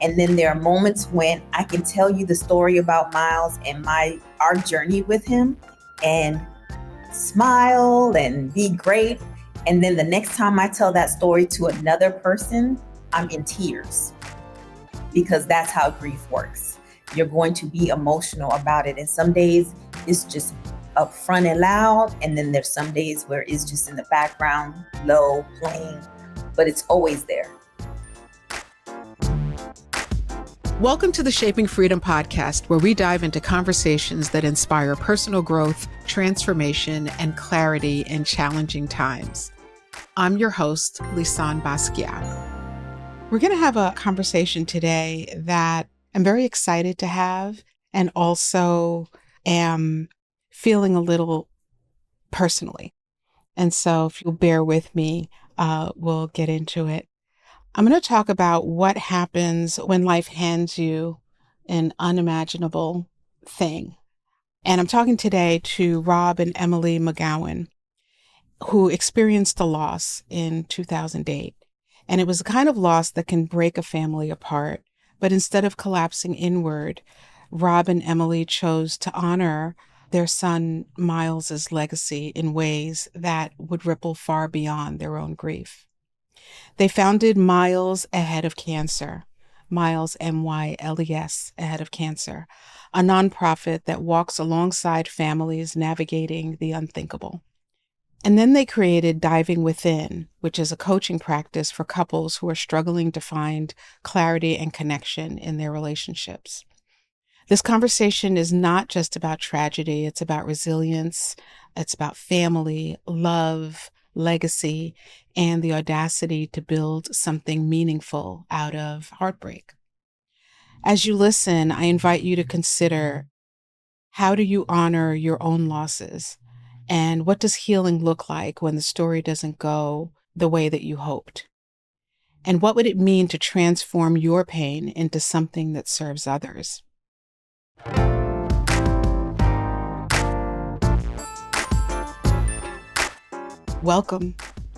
And then there are moments when I can tell you the story about Myles and our journey with him and smile and be great. And then the next time I tell that story to another person, I'm in tears, because that's how grief works. You're going to be emotional about it. And some days it's just upfront and loud. And then there's some days where it's just in the background, low, playing, but it's always there. Welcome to the Shaping Freedom podcast, where we dive into conversations that inspire personal growth, transformation, and clarity in challenging times. I'm your host, Lisane Basquiat. We're going to have a conversation today that I'm very excited to have, and also am feeling a little personally. And so if you'll bear with me, we'll get into it. I'm going to talk about what happens when life hands you an unimaginable thing. And I'm talking today to Rob and Emilee McGowan, who experienced a loss in 2008. And it was the kind of loss that can break a family apart. But instead of collapsing inward, Rob and Emilee chose to honor their son Myles's legacy in ways that would ripple far beyond their own grief. They founded Myles Ahead of Cancer, Myles, M-Y-L-E-S, Ahead of Cancer, a nonprofit that walks alongside families navigating the unthinkable. And then they created Diving Within, which is a coaching practice for couples who are struggling to find clarity and connection in their relationships. This conversation is not just about tragedy, it's about resilience, it's about family, love, legacy, and the audacity to build something meaningful out of heartbreak. As you listen, I invite you to consider, how do you honor your own losses? And what does healing look like when the story doesn't go the way that you hoped? And what would it mean to transform your pain into something that serves others? Welcome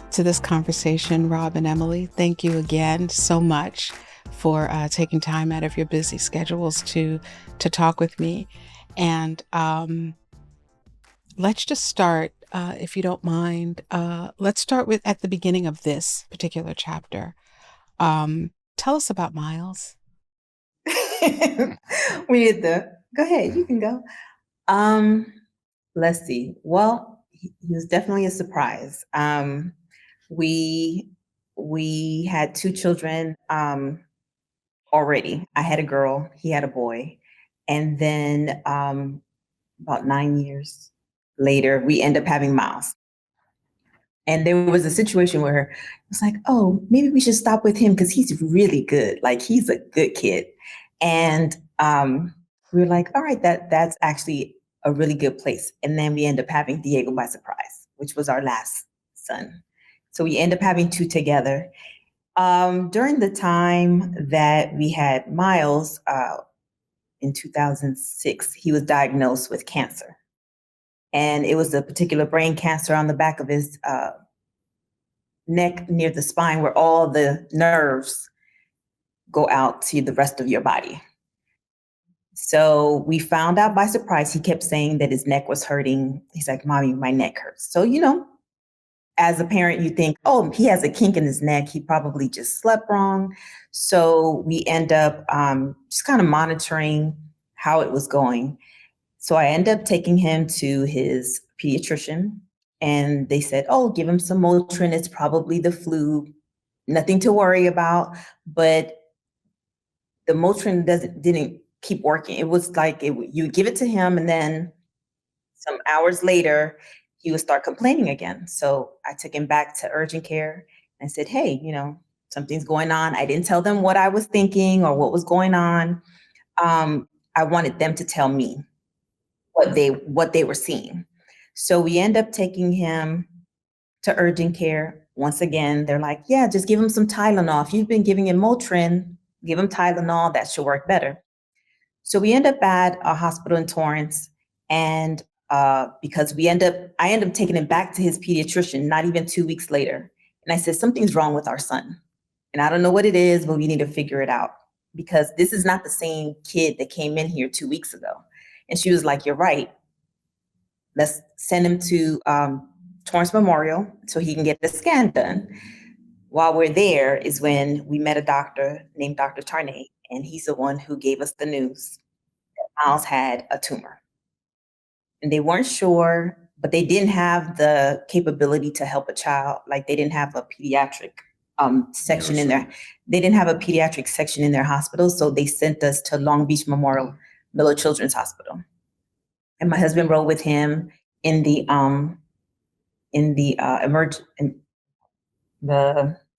to this conversation, Rob and Emilee. Thank you again so much for taking time out of your busy schedules to talk with me. And let's just start, if you don't mind. Let's start with at the beginning of this particular chapter. Tell us about Myles. Go ahead, you can go. Let's see. Well, he was definitely a surprise. We had two children already. I had a girl, he had a boy. And then about 9 years later, we end up having Myles. And there was a situation where it was like, oh, maybe we should stop with him because he's really good. Like, he's a good kid. And we were like, all right, that's actually a really good place. And then we end up having Diego by surprise, which was our last son. So we end up having two together. During the time that we had Myles, in 2006, he was diagnosed with cancer. And it was a particular brain cancer on the back of his neck near the spine, where all the nerves go out to the rest of your body. So we found out by surprise. He kept saying that his neck was hurting. He's like, Mommy, my neck hurts. So, as a parent, you think, oh, he has a kink in his neck. He probably just slept wrong. So we end up just kind of monitoring how it was going. So I end up taking him to his pediatrician, and they said, oh, give him some Motrin. It's probably the flu. Nothing to worry about. But the Motrin didn't keep working. It was like you give it to him, and then some hours later, he would start complaining again. So I took him back to urgent care and said, hey, something's going on. I didn't tell them what I was thinking or what was going on. I wanted them to tell me what they were seeing. So we end up taking him to urgent care. Once again, they're like, yeah, just give him some Tylenol. If you've been giving him Motrin, give him Tylenol. That should work better. So we end up at a hospital in Torrance, and because I end up taking him back to his pediatrician not even 2 weeks later. And I said, something's wrong with our son. And I don't know what it is, but we need to figure it out. because this is not the same kid that came in here 2 weeks ago. And she was like, you're right. Let's send him to Torrance Memorial so he can get the scan done. While we're there is when we met a doctor named Dr. Tarnay, and he's the one who gave us the news that Myles had a tumor. And they weren't sure, but they didn't have the capability to help a child. Like they didn't have a pediatric section in there. They didn't have a pediatric section in their hospital, so they sent us to Long Beach Memorial Miller Children's Hospital. And my husband rode with him in the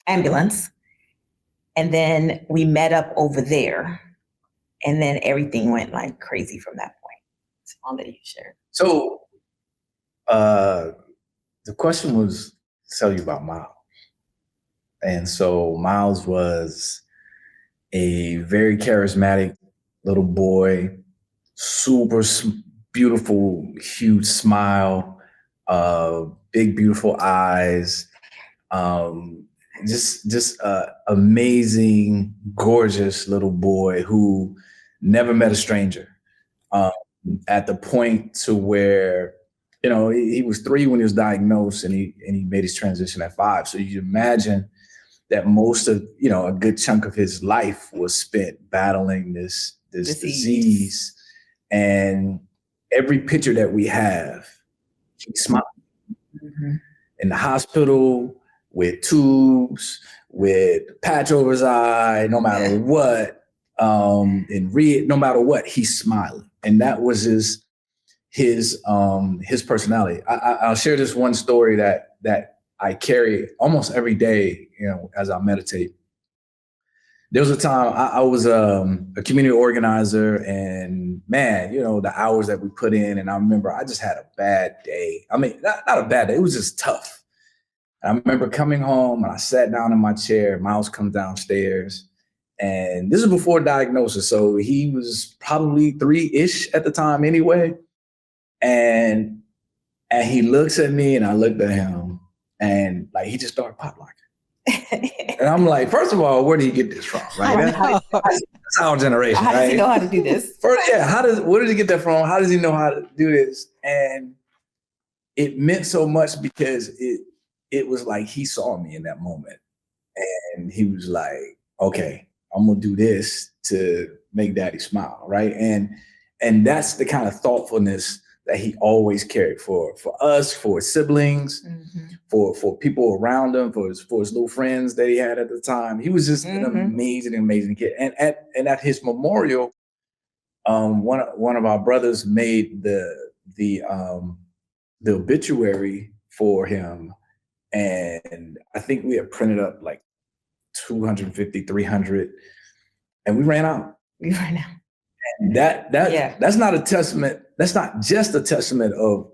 ambulance. And then we met up over there. And then everything went like crazy from that point. So I'll let you share. So the question was to tell you about Myles. And so Myles was a very charismatic little boy, super beautiful, huge smile, big, beautiful eyes, just amazing, gorgeous little boy who never met a stranger. At the point to where, he was 3 when he was diagnosed, and he made his transition at 5. So you imagine that most of, a good chunk of his life was spent battling this disease. And every picture that we have, he smiled. Mm-hmm. In the hospital, with tubes, with patch over his eye, no matter what, no matter what, he's smiling. And that was his personality. I'll share this one story that I carry almost every day, as I meditate. There was a time I was a community organizer, and man, the hours that we put in, and I remember I just had a bad day. I mean, not a bad day, it was just tough. And I remember coming home and I sat down in my chair, Myles comes downstairs, and this is before diagnosis. So he was probably 3-ish at the time anyway. And he looks at me and I looked at him, and like he just started pop locking. And I'm like, first of all, where did he get this from? Right? That's our generation. How does he know how to do this? Where did he get that from? How does he know how to do this? And it meant so much because it was like he saw me in that moment, and he was like, okay, I'm gonna do this to make daddy smile, right? And that's the kind of thoughtfulness that he always carried for us, for his siblings, mm-hmm. for people around him, for his little friends that he had at the time. He was just mm-hmm. an amazing kid. And at his memorial, one of our brothers made the obituary for him, and I think we had printed up like 250, 300, and we ran out. And that's not a testament. That's not just a testament of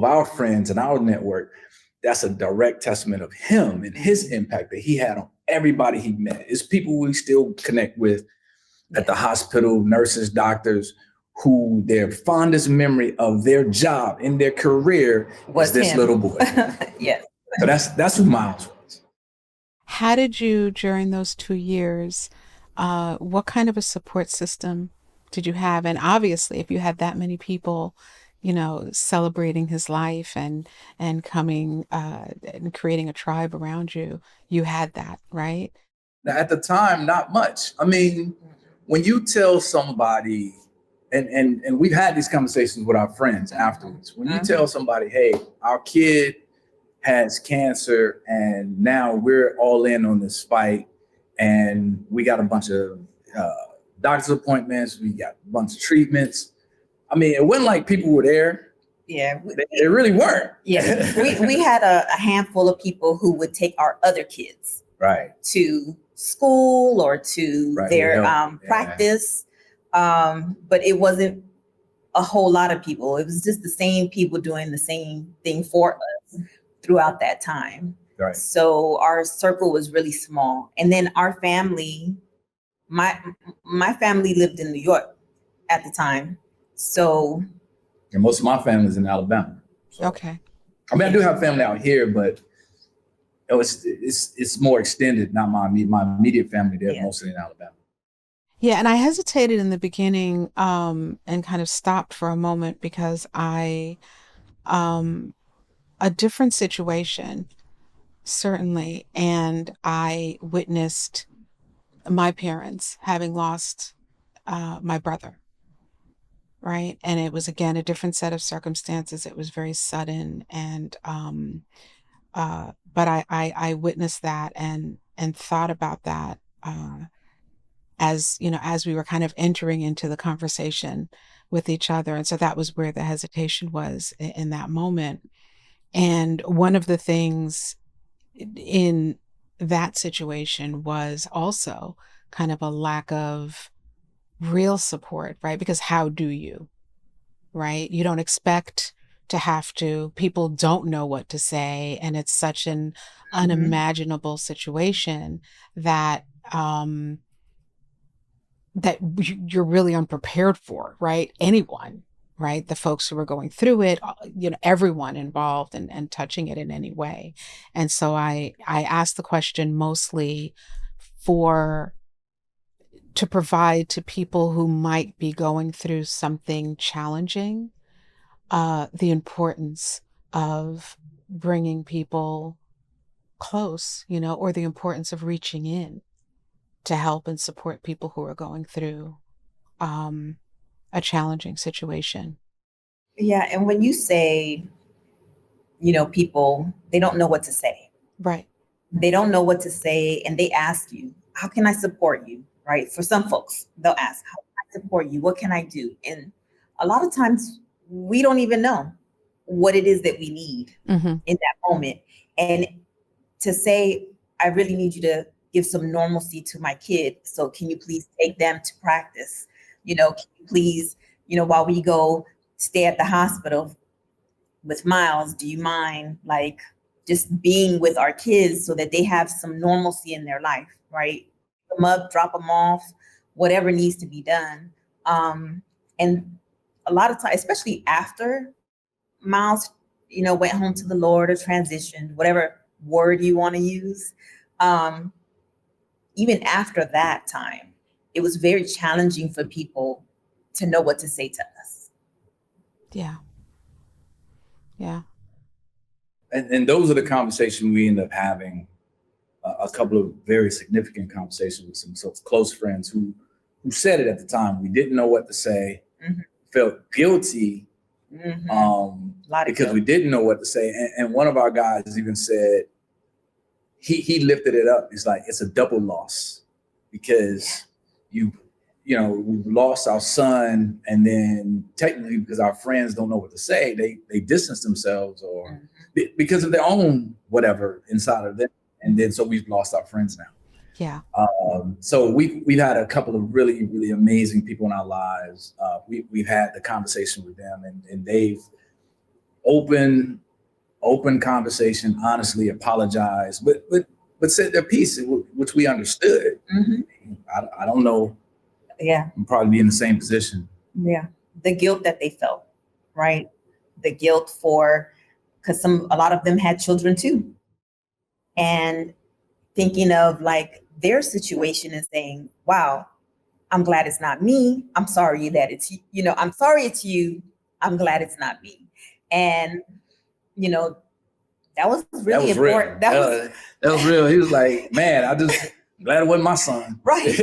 our friends and our network. That's a direct testament of him and his impact that he had on everybody he met. It's people we still connect with at the hospital, nurses, doctors, who their fondest memory of their job in their career was this him. Little boy. Yes. So that's who Myles was. How did you, during those 2 years, what kind of a support system did you have? And obviously, if you had that many people, celebrating his life and coming and creating a tribe around you, you had that, right? Now, at the time, not much. I mean, when you tell somebody, and we've had these conversations with our friends afterwards, when you tell somebody, hey, our kid has cancer and now we're all in on this fight, and we got a bunch of doctor's appointments, we got a bunch of treatments. I mean, it wasn't like people were there. Yeah. They really weren't. Yeah. we had a handful of people who would take our other kids to school or to their practice. But it wasn't a whole lot of people. It was just the same people doing the same thing for us throughout that time. Right. So our circle was really small. And then our family, my family lived in New York at the time. So. And most of my family's in Alabama. So. Okay. I mean, I do have family out here, but it's more extended. Not my immediate family. They're mostly in Alabama. Yeah, and I hesitated in the beginning, and kind of stopped for a moment because um, a different situation, certainly, and I witnessed my parents having lost my brother, right? And it was again a different set of circumstances. It was very sudden, and but I witnessed that and thought about that. As you know, as we were kind of entering into the conversation with each other. And so that was where the hesitation was in that moment. And one of the things in that situation was also kind of a lack of real support, right? Because how do you, right? You don't expect to have to, people don't know what to say. And it's such an unimaginable situation that, you're really unprepared for, right? Anyone, right? The folks who are going through it, everyone involved and touching it in any way. And so I asked the question mostly for to provide to people who might be going through something challenging, the importance of bringing people close, or the importance of reaching in to help and support people who are going through um, a challenging situation. Yeah. And when you say, people, they don't know what to say. Right. They don't know what to say. And they ask you, how can I support you? Right. For some folks, they'll ask, how can I support you? What can I do? And a lot of times we don't even know what it is that we need Mm-hmm. in that moment. And to say, I really need you to give some normalcy to my kid. So can you please take them to practice? Can you please, while we go stay at the hospital with Myles, do you mind like just being with our kids so that they have some normalcy in their life, right? Pick them up, drop them off, whatever needs to be done. And a lot of times, especially after Myles, went home to the Lord or transitioned, whatever word you want to use. Um, Even after that time, it was very challenging for people to know what to say to us. Yeah. Yeah. And those are the conversations we end up having. A couple of very significant conversations with some close friends who said it at the time. We didn't know what to say, felt guilty because we didn't know what to say. And one of our guys even said, he lifted it up. It's like, it's a double loss because we've lost our son, and then technically because our friends don't know what to say, they distance themselves or because of their own whatever inside of them. And then so we've lost our friends now. Yeah. So we've had a couple of really, really amazing people in our lives. We've had the conversation with them, and they've open conversation, honestly apologized, but said their piece, which we understood. I don't know. Yeah. I'm probably be in the same position. Yeah. The guilt that they felt, right? The guilt because a lot of them had children too. And thinking of like their situation and saying, wow, I'm glad it's not me. I'm sorry that I'm sorry it's you. I'm glad it's not me. And, that was really important. Real. That was real. He was like, man, I just glad it wasn't my son. Right.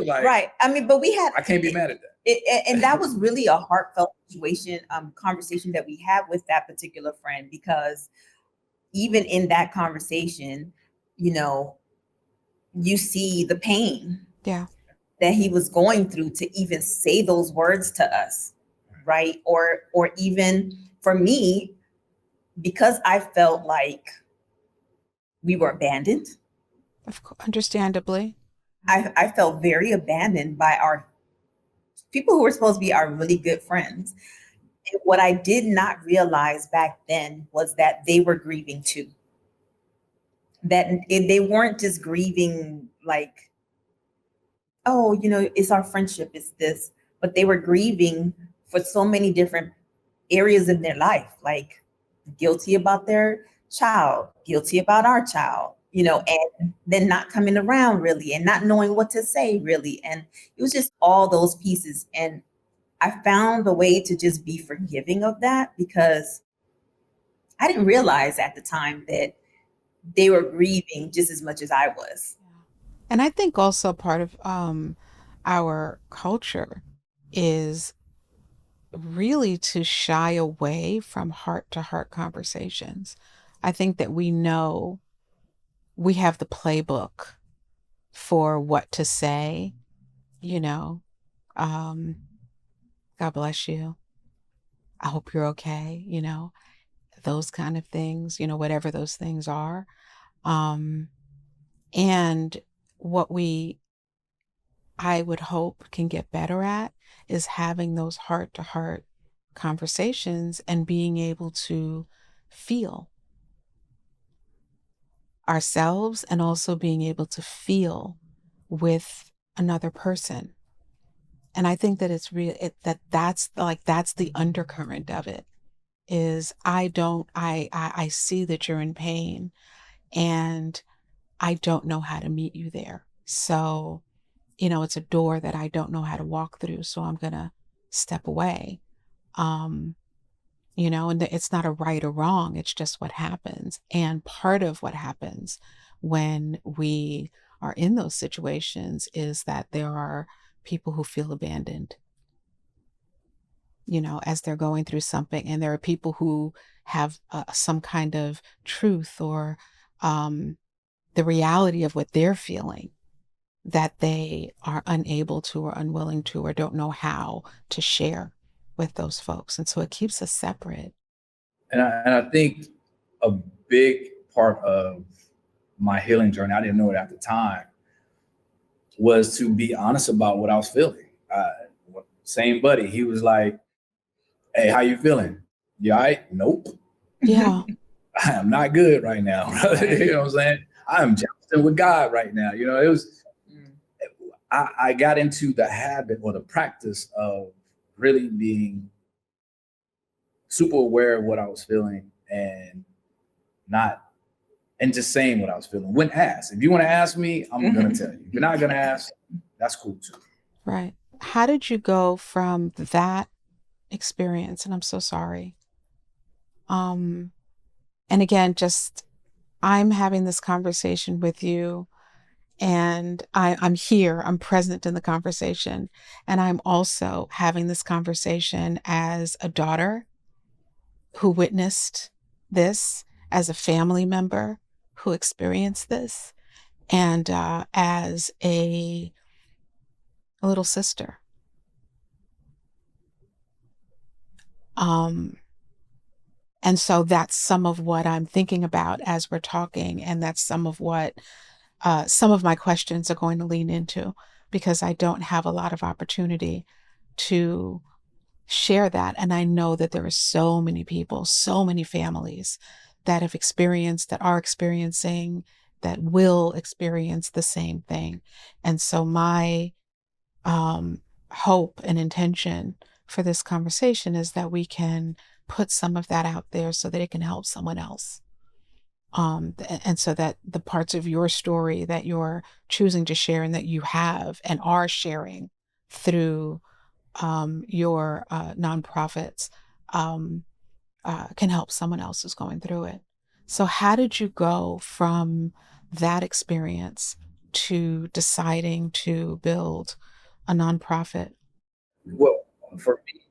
Like, right. I mean, but I can't be mad at that. And that was really a heartfelt conversation that we had with that particular friend, because even in that conversation, you see the pain that he was going through to even say those words to us, right? Or even for me, because I felt like we were abandoned. Of course, understandably. I felt very abandoned by our people who were supposed to be our really good friends. And what I did not realize back then was that they were grieving too. That they weren't just grieving like, oh, it's our friendship, it's this, but they were grieving for so many different areas in their life, like guilty about their child, guilty about our child, and then not coming around really and not knowing what to say really. And it was just all those pieces. And I found a way to just be forgiving of that because I didn't realize at the time that they were grieving just as much as I was. And I think also part of our culture is really to shy away from heart to heart conversations. I think that we know we have the playbook for what to say, you know, um, God bless you. I hope you're okay, those kind of things, whatever those things are. Um, and what I would hope can get better at is having those heart to heart conversations and being able to feel ourselves and also being able to feel with another person. And I think that it's real that's the undercurrent of it is I see that you're in pain and I don't know how to meet you there. So, it's a door that I don't know how to walk through. So I'm going to step away. Um, and it's not a right or wrong. It's just what happens. And part of what happens when we are in those situations is that there are people who feel abandoned, as they're going through something. And there are people who have some kind of truth or the reality of what they're feeling that they are unable to or unwilling to or don't know how to share with those folks. And so it keeps us separate. And I think a big part of my healing journey, I didn't know it at the time, was to be honest about what I was feeling. Same buddy, he was like, "Hey, how you feeling? You all right?" Nope. Yeah. I am not good right now. You know what I'm saying? I am jousting with God right now. It was, I got into the habit or the practice of really being super aware of what I was feeling and just saying what I was feeling. When asked, if you want to ask me, I'm going to tell you. If you're not going to ask, that's cool too. Right. How did you go from that experience? And I'm so sorry. And again, just I'm having this conversation with you and I'm here, I'm present in the conversation. And I'm also having this conversation as a daughter who witnessed this, as a family member who experienced this, and as a little sister. And so that's some of what I'm thinking about as we're talking. And that's some of what some of my questions are going to lean into, because I don't have a lot of opportunity to share that. And I know that there are so many people, so many families that have experienced, that are experiencing, that will experience the same thing. And so my hope and intention for this conversation is that we can put some of that out there so that it can help someone else. And so that the parts of your story that you're choosing to share and that you have and are sharing through your nonprofits can help someone else who's going through it. So how did you go from that experience to deciding to build a nonprofit? Well, for me,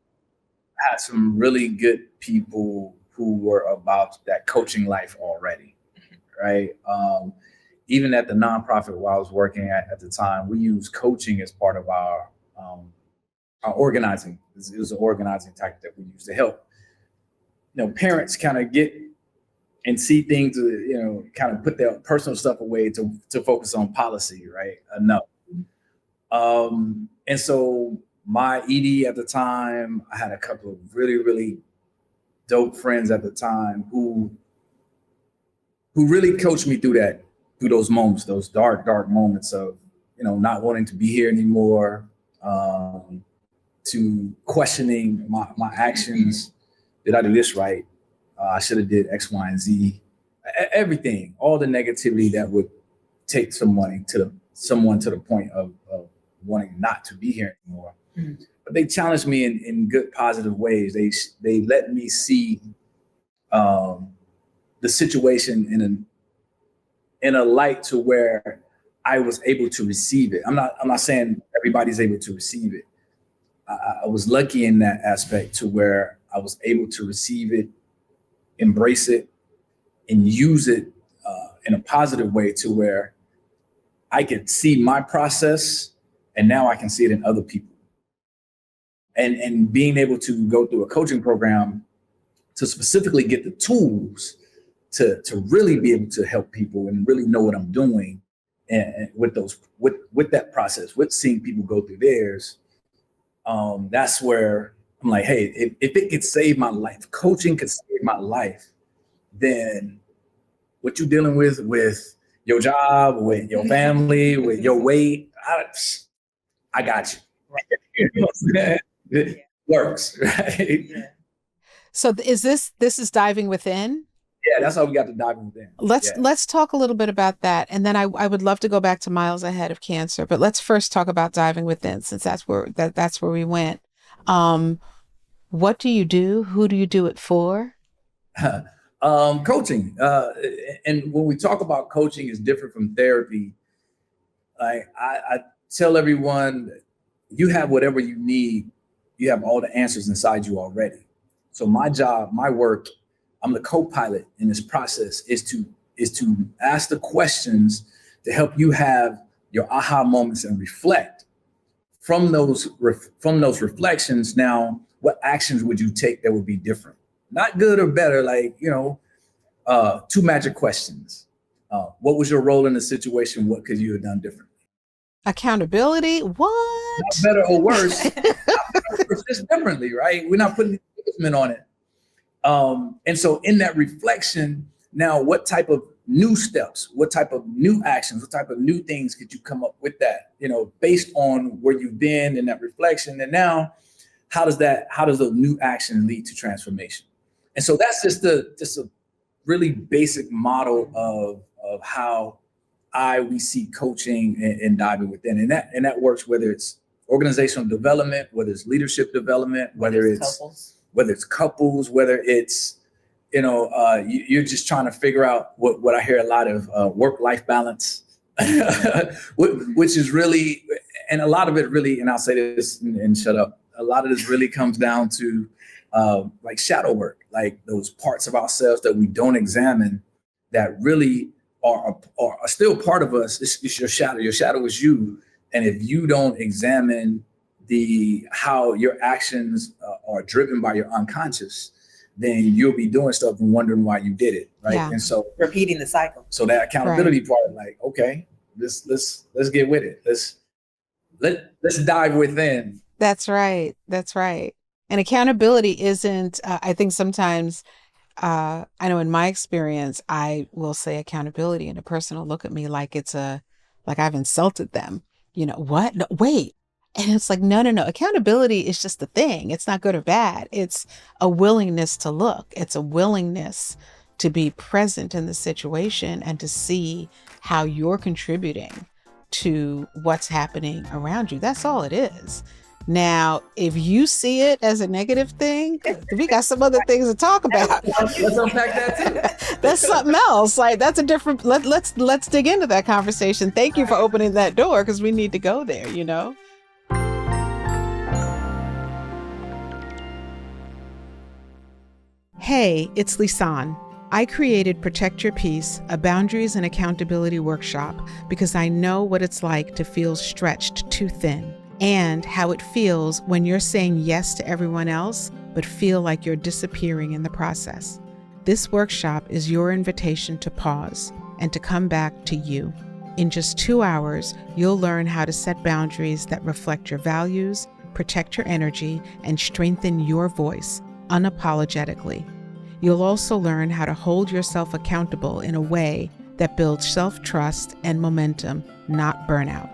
I had some really good people who were about that coaching life already, right? Even at the nonprofit where I was working at the time, we used coaching as part of our organizing. It was an organizing tactic that we used to help, parents kind of get and see things, kind of put their personal stuff away to focus on policy, right? Enough. And so my ED at the time, I had a couple of really, really dope friends at the time who really coached me through those moments, those dark, dark moments of, not wanting to be here anymore, to questioning my actions. Did I do this right? I should have did X, Y, and Z. everything, all the negativity that would take someone to the point of wanting not to be here anymore. Mm-hmm. But they challenged me in good, positive ways. They let me see the situation in a light to where I was able to receive it. I'm not saying everybody's able to receive it. I was lucky in that aspect to where I was able to receive it, embrace it, and use it in a positive way to where I could see my process, and now I can see it in other people. And being able to go through a coaching program to specifically get the tools to really be able to help people and really know what I'm doing, and with that process, with seeing people go through theirs, that's where I'm like, hey, if it could save my life, coaching could save my life, then what you're dealing with your job, with your family, with your weight, I got you. You know what I'm saying? It works, right? Yeah. So is this is diving within? Yeah, that's how we got to diving within. Let's talk a little bit about that, and then I would love to go back to Myles Ahead of Cancer. But let's first talk about diving within, since that's where we went. What do you do? Who do you do it for? Coaching, and when we talk about coaching, is different from therapy. I tell everyone, you have whatever you need. You have all the answers inside you already. So my job, my work, I'm the co-pilot in this process, is to ask the questions to help you have your aha moments and reflect from those reflections. Now, what actions would you take that would be different? Not good or better, like, two magic questions. What was your role in the situation? What could you have done differently? Accountability? What? Not better or worse. Just differently, right? We're not putting judgment on it. And so in that reflection, now what type of new steps, what type of new actions, what type of new things could you come up with that, based on where you've been in that reflection? And now how does those new actions lead to transformation? And so that's just a really basic model of how we see coaching and diving within. And that works, whether it's organizational development, whether it's leadership development, whether it's couples, whether it's, you're just trying to figure out what I hear a lot of, work-life balance, which is really, and a lot of it really, and I'll say this and shut up, a lot of this really comes down to like shadow work, like those parts of ourselves that we don't examine that really are still part of us. It's your shadow. Your shadow is you. And if you don't examine how your actions are driven by your unconscious, then you'll be doing stuff and wondering why you did it, right? Yeah. And so repeating the cycle. So that accountability part, like, okay, let's get with it. Let's dive within. That's right. That's right. And accountability isn't. I think sometimes. I know in my experience, I will say accountability, and a person will look at me like like I've insulted them. What? No, wait. And it's like, no. Accountability is just the thing. It's not good or bad. It's a willingness to look. It's a willingness to be present in the situation and to see how you're contributing to what's happening around you. That's all it is. Now, if you see it as a negative thing, we got some other things to talk about. Let's unpack that too. That's something else. Like, that's a different. Let's dig into that conversation. Thank you for opening that door, because we need to go there. Hey, it's Lisane. I created Protect Your Peace, a boundaries and accountability workshop, because I know what it's like to feel stretched too thin, and how it feels when you're saying yes to everyone else, but feel like you're disappearing in the process. This workshop is your invitation to pause and to come back to you. In just 2 hours, you'll learn how to set boundaries that reflect your values, protect your energy, and strengthen your voice unapologetically. You'll also learn how to hold yourself accountable in a way that builds self-trust and momentum, not burnout.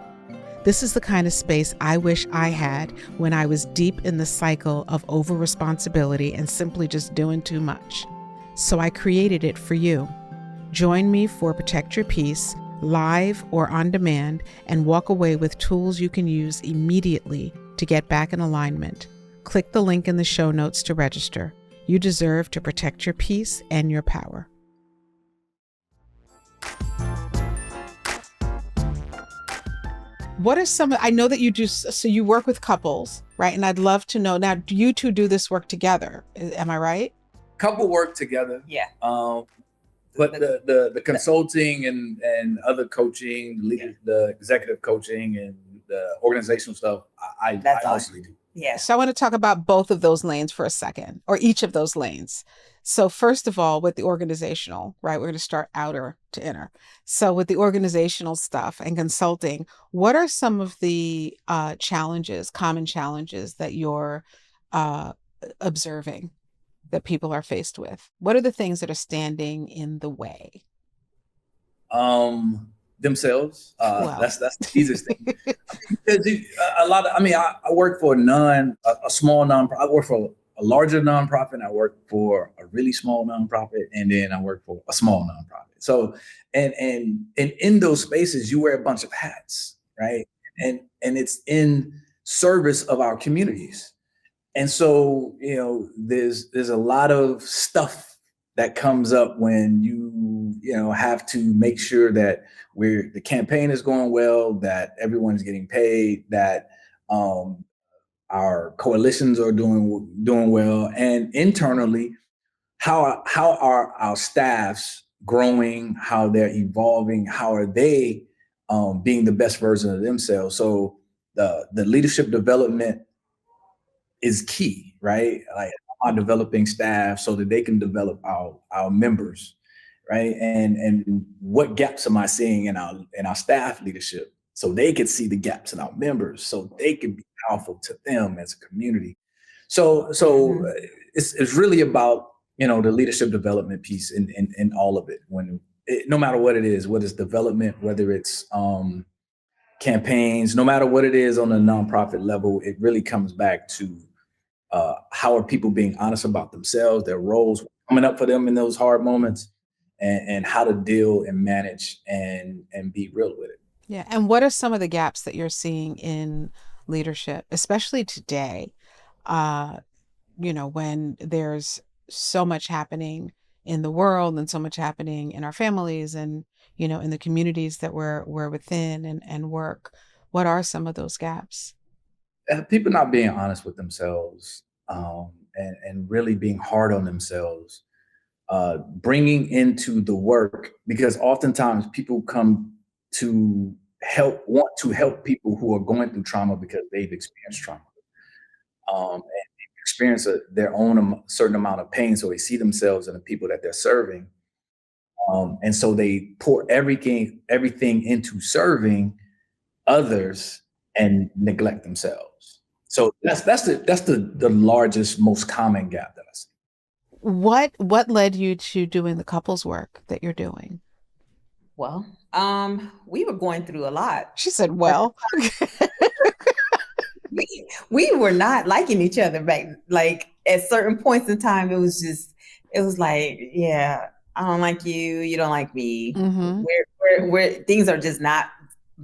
This is the kind of space I wish I had when I was deep in the cycle of over-responsibility and simply just doing too much. So I created it for you. Join me for Protect Your Peace, live or on demand, and walk away with tools you can use immediately to get back in alignment. Click the link in the show notes to register. You deserve to protect your peace and your power. What are some, I know that you do, so you work with couples, right? And I'd love to know, now, do you two do this work together? Am I right? Couple work together. Yeah. But the consulting and other coaching, the executive coaching and the organizational stuff, I mostly do. Yeah. So I want to talk about both of those lanes for a second, or each of those lanes. So first of all, with the organizational, right, we're going to start outer to inner. So with the organizational stuff and consulting, what are some of the common challenges that you're observing that people are faced with? What are the things that are standing in the way? Themselves. Well. That's the easiest thing. Because I work for a small nonprofit. I work for a larger nonprofit. I work for a really small nonprofit, and then I work for a small nonprofit. So, and in those spaces, you wear a bunch of hats, right? And it's in service of our communities. And so, there's a lot of stuff that comes up when you have to make sure that the campaign is going well, that everyone's getting paid, that our coalitions are doing well, and internally, how are our staffs growing, how they're evolving, how are they being the best version of themselves. So the leadership development is key, right? Like, I'm developing staff so that they can develop our members, right? And what gaps am I seeing in our staff leadership so they can see the gaps in our members, so they can be powerful to them as a community. So it's really about the leadership development piece in all of it. No matter what it is, whether it's development, whether it's campaigns, no matter what it is on a nonprofit level, it really comes back to how are people being honest about themselves, their roles coming up for them in those hard moments, and how to deal and manage and be real with it. Yeah. And what are some of the gaps that you're seeing in leadership, especially today, when there's so much happening in the world and so much happening in our families and, in the communities that we're within and work? What are some of those gaps? People not being honest with themselves, and really being hard on themselves, bringing into the work, because oftentimes people come to want to help people who are going through trauma because they've experienced trauma, and they've experienced their own certain amount of pain, so they see themselves in the people that they're serving, and so they pour everything into serving others and neglect themselves. So that's the largest, most common gap that I see. What led you to doing the couples work that you're doing? Well, we were going through a lot. She said, well. we were not liking each other back. Like, at certain points in time, it was like, yeah, I don't like you, you don't like me. Mm-hmm. We're things are just not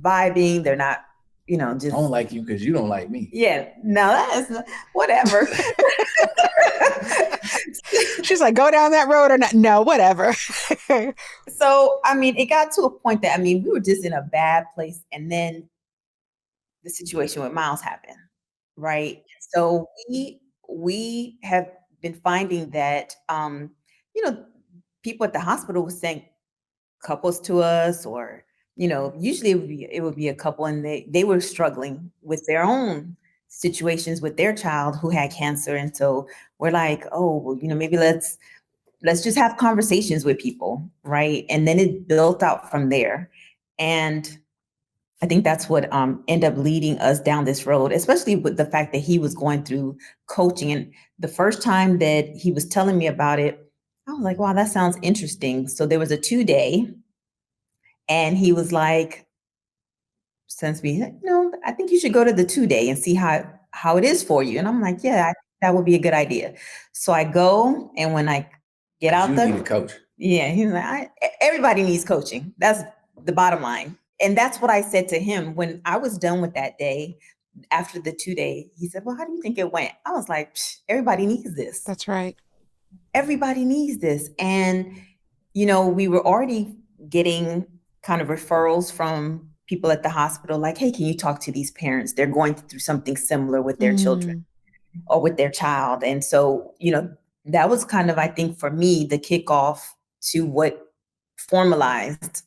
vibing. They're not, just. I don't like you because you don't like me. Yeah, no, that's whatever. She's like, go down that road or not? No, whatever. So, it got to a point that, we were just in a bad place. And then the situation with Myles happened, right? So we have been finding that, people at the hospital were saying couples to us, or, usually it would be a couple, and they were struggling with their own situations with their child who had cancer. And so we're like, oh, well, maybe let's just have conversations with people, right? And then it built out from there. And I think that's what ended up leading us down this road, especially with the fact that he was going through coaching. And the first time that he was telling me about it, I was like, wow, that sounds interesting. So there was a 2-day, and he was like, no, I think you should go to the 2-day and see how it is for you. And I'm like, yeah, I think that would be a good idea. So I go, and when I get out You there, need a coach. Yeah, he's like, everybody needs coaching. That's the bottom line. And that's what I said to him when I was done with that day. After the 2 day, he said, well, how do you think it went? I was like, everybody needs this. That's right. Everybody needs this. And, we were already getting kind of referrals from people at the hospital, like, hey, can you talk to these parents? They're going through something similar with their children or with their child. And so, that was kind of, I think, for me, the kickoff to what formalized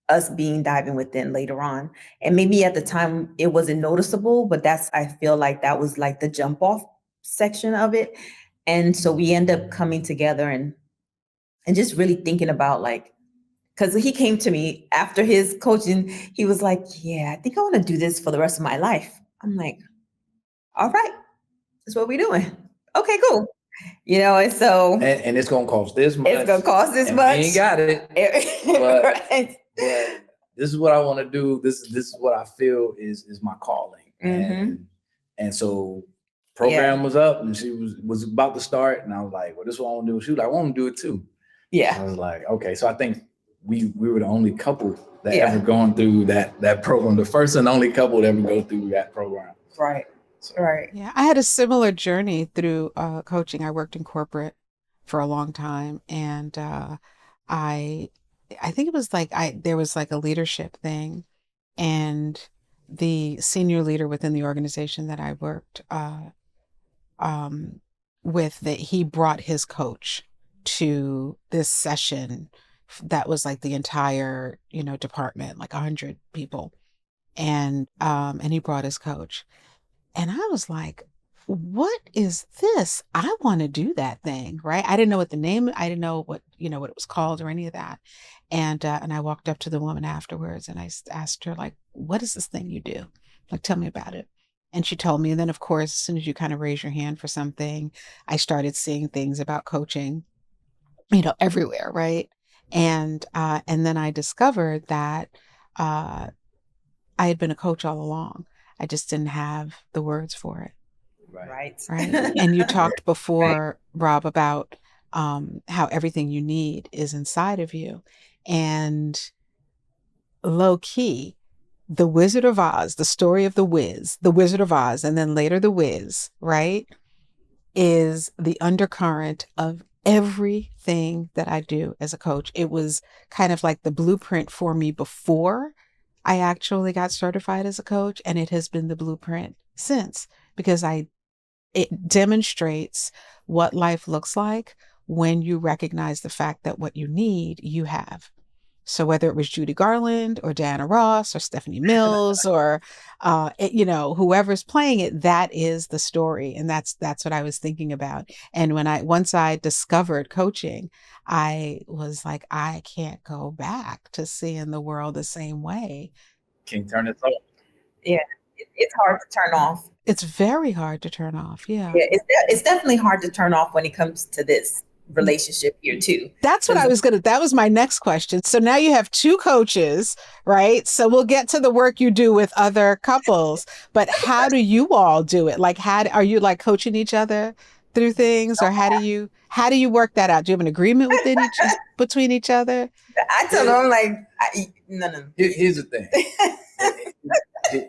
us being diving within later on. And maybe at the time it wasn't noticeable, but I feel like that was like the jump off section of it. And so we end up coming together and just really thinking about, like, because he came to me after his coaching, he was like, yeah, I think I want to do this for the rest of my life. I'm like, all right, that's what we're doing. Okay, cool. And so and it's gonna cost this much. It's gonna cost this much. We ain't got it. But, right. but this is what I want to do. This is what I feel is my calling. And so program was up and she was about to start, and I was like, well, this is what I want to do. She was like, I want to do it too. Yeah. So I was like, okay. So I think we were the only couple that ever gone through that program, the first and only couple that ever go through that program. Right. So, right. Yeah, I had a similar journey through coaching. I worked in corporate for a long time, and I think it was like there was like a leadership thing, and the senior leader within the organization that I worked with, that he brought his coach to this session that was like the entire department, like 100 people, and he brought his coach. And I was like, what is this? I want to do that thing, right? I didn't know what the name, I didn't know what it was called or any of that. And I walked up to the woman afterwards and I asked her, like, what is this thing you do? Like, tell me about it. And she told me. And then, of course, as soon as you kind of raise your hand for something, I started seeing things about coaching, everywhere, right? And then I discovered that I had been a coach all along. I just didn't have the words for it. Right. And you talked before, Rob, about how everything you need is inside of you. And low key, the Wizard of Oz, the story of the Wizard of Oz, and then later the Wiz, right, is the undercurrent of everything that I do as a coach. It was kind of like the blueprint for me before I actually got certified as a coach, and it has been the blueprint since, because it demonstrates what life looks like when you recognize the fact that what you need, you have. So whether it was Judy Garland or Diana Ross or Stephanie Mills or whoever's playing it, that is the story, and that's what I was thinking about. And once I discovered coaching, I was like, I can't go back to seeing the world the same way. Can't turn it off. Yeah, it's hard to turn off. It's very hard to turn off. Yeah, it's definitely hard to turn off when it comes to this relationship here too. That was my next question. So now you have two coaches, right? So we'll get to the work you do with other couples, but how do you all do it? Like, are you like coaching each other through things, or how do you work that out? Do you have an agreement between each other? I tell them, I'm like, no. Here's the thing.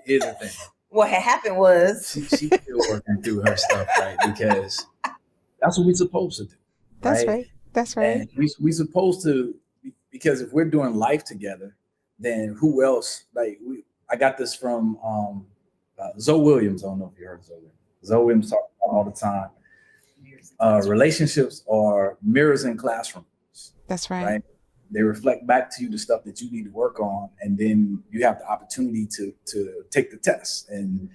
Here's the thing. What had happened was she's still working through her stuff, right? Because that's what we're supposed to do. That's right. And we supposed to, because if we're doing life together, then who else? Like I got this from Zoe Williams. I don't know if you heard Zoe Williams. Zoe Williams talks about all the time. Relationships are mirrors in classrooms. That's right. They reflect back to you the stuff that you need to work on, and then you have the opportunity to take the test and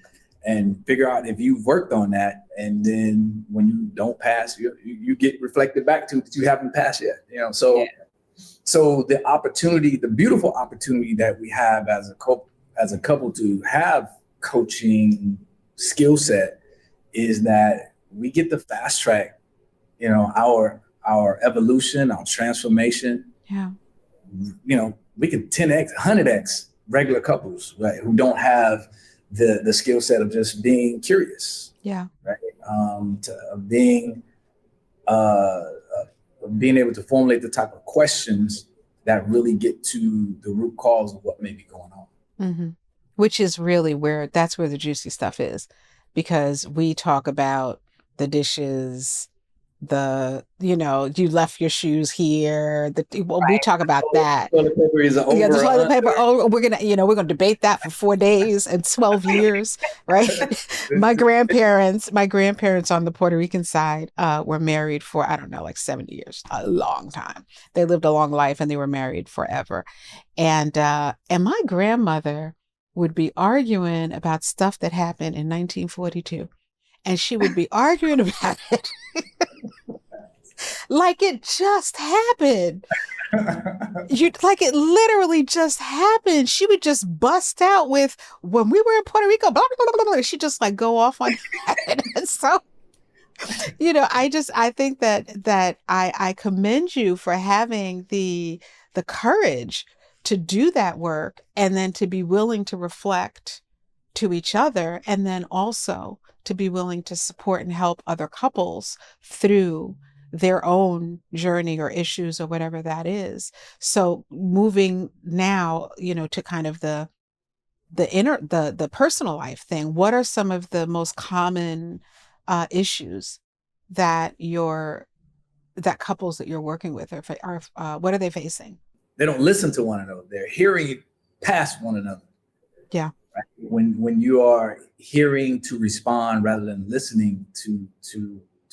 figure out if you've worked on that. And then when you don't pass, you get reflected back to that you haven't passed yet. So the opportunity, the beautiful opportunity that we have as a couple to have coaching skill set is that we get to fast track, our evolution, our transformation. Yeah. We can 10x, 100x regular couples, right, who don't have the skill set of just being curious. Yeah. Right. To being being able to formulate the type of questions that really get to the root cause of what may be going on. Mm-hmm. Which is really that's where the juicy stuff is, because we talk about the dishes, you left your shoes here. We talk about that. Toilet paper is over. Yeah, the toilet paper. Oh, we're gonna debate that for 4 days and 12 years, right? My grandparents on the Puerto Rican side were married for, I don't know, like 70 years, a long time. They lived a long life and they were married forever. And my grandmother would be arguing about stuff that happened in 1942, and she would be arguing about it like it just happened. Like it literally just happened. She would just bust out with, when we were in Puerto Rico, blah, blah, blah, blah, blah. She'd just like go off on that. And so, I think that I commend you for having the courage to do that work, and then to be willing to reflect to each other, and then also to be willing to support and help other couples through their own journey or issues or whatever that is. So moving now, to kind of the personal life thing, what are some of the most common issues that couples that you're working with are what are they facing? They don't listen to one another. They're hearing past one another. Yeah. Right? When you are hearing to respond rather than listening to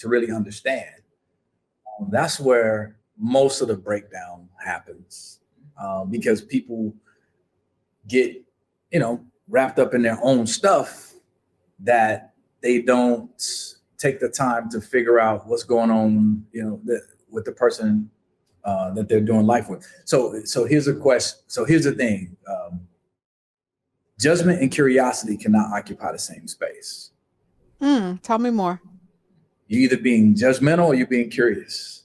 really understand, that's where most of the breakdown happens, because people get, wrapped up in their own stuff, that they don't take the time to figure out what's going on, with the person that they're doing life with. So here's a question. So here's the thing. Judgment and curiosity cannot occupy the same space. Tell me more. You're either being judgmental or you're being curious.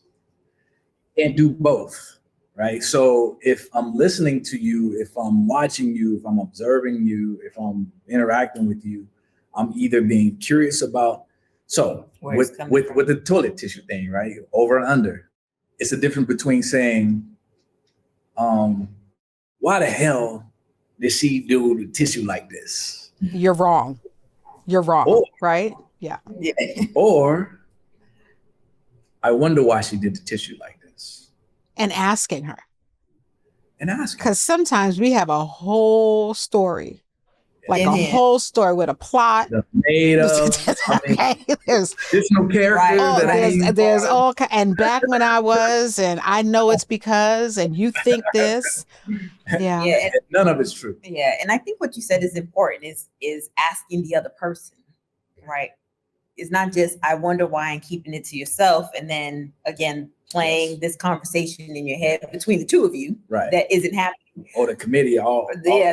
Can't do both, right? So if I'm listening to you, if I'm watching you, if I'm observing you, if I'm interacting with you, I'm either being curious about, with the toilet tissue thing, right? Over and under. It's the difference between saying, why the hell did she do the tissue like this? You're wrong. Right? Yeah. Or, I wonder why she did the tissue like this. And asking her. Because sometimes we have a whole story. Like a whole story with a plot. Made up. There's no character. There's all and back when I was, and I know it's because, and you think this. Yeah. And none of it's true. Yeah. And I think what you said is important is asking the other person, right? It's not just, I wonder why, and keeping it to yourself. And then again, playing this conversation in your head between the two of you. Right. That isn't happening. Or the committee, all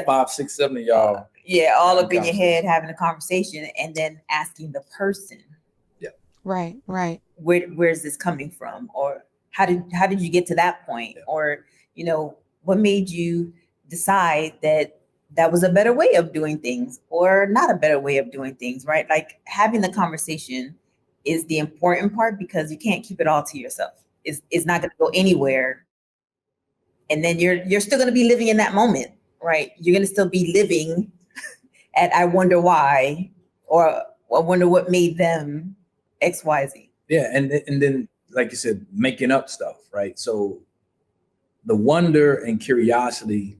5, 6, 7 of y'all. Yeah, all up in your head, having a conversation, and then asking the person. Yeah. Right. Where's this coming from? Or how did you get to that point? Yeah. Or, what made you decide that was a better way of doing things, or not a better way of doing things, right? Like, having the conversation is the important part, because you can't keep it all to yourself. It's not going to go anywhere. And then you're still going to be living in that moment, right? You're going to still be living at I wonder why, or I wonder what made them X, Y, Z. Yeah, and then, like you said, making up stuff, right? So the wonder and curiosity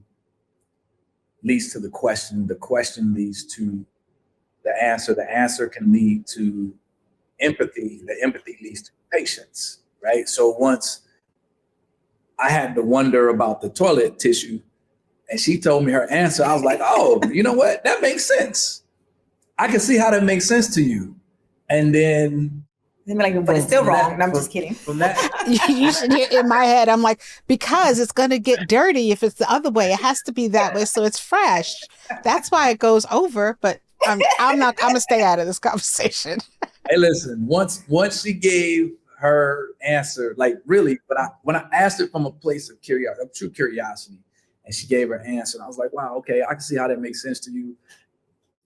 leads to the question leads to the answer can lead to empathy, the empathy leads to patience, right? So once I had to wonder about the toilet tissue, and she told me her answer, I was like, oh, you know what? That makes sense. I can see how that makes sense to you. And then... but it's still wrong. I'm just kidding. From that... You should hear in my head, I'm like, because it's going to get dirty if it's the other way. It has to be that way so it's fresh. That's why it goes over, but I'm going to stay out of this conversation. Hey, listen, once she gave her answer, like really, but when I asked it from a place of curiosity, of true curiosity, and she gave her answer, and I was like, wow, okay, I can see how that makes sense to you.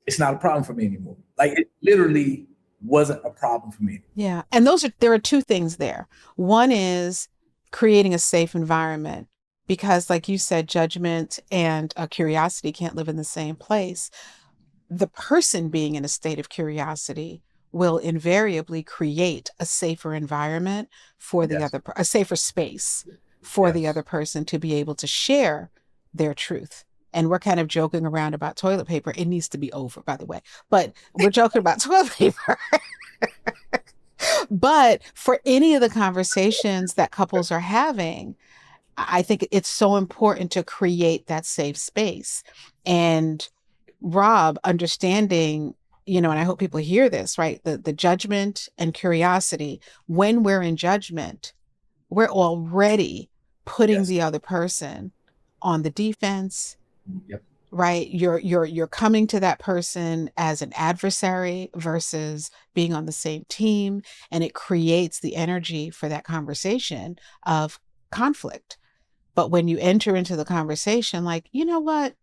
It's not a problem for me anymore. Like, it literally wasn't a problem for me. Yeah. And there are two things there. One is creating a safe environment. Because like you said, judgment and curiosity can't live in the same place. The person being in a state of curiosity will invariably create a safer environment for the Yes. other, a safer space for the Yes. other person to be able to share their truth. And we're kind of joking around about toilet paper. It needs to be over, by the way, but we're joking about toilet paper. But for any of the conversations that couples are having, I think it's so important to create that safe space. And Rob, understanding, and I hope people hear this, right? The judgment and curiosity. When we're in judgment, we're already putting Yes. the other person on the defense. Yep. Right? You're coming to that person as an adversary versus being on the same team. And it creates the energy for that conversation of conflict. But when you enter into the conversation, like, you know what?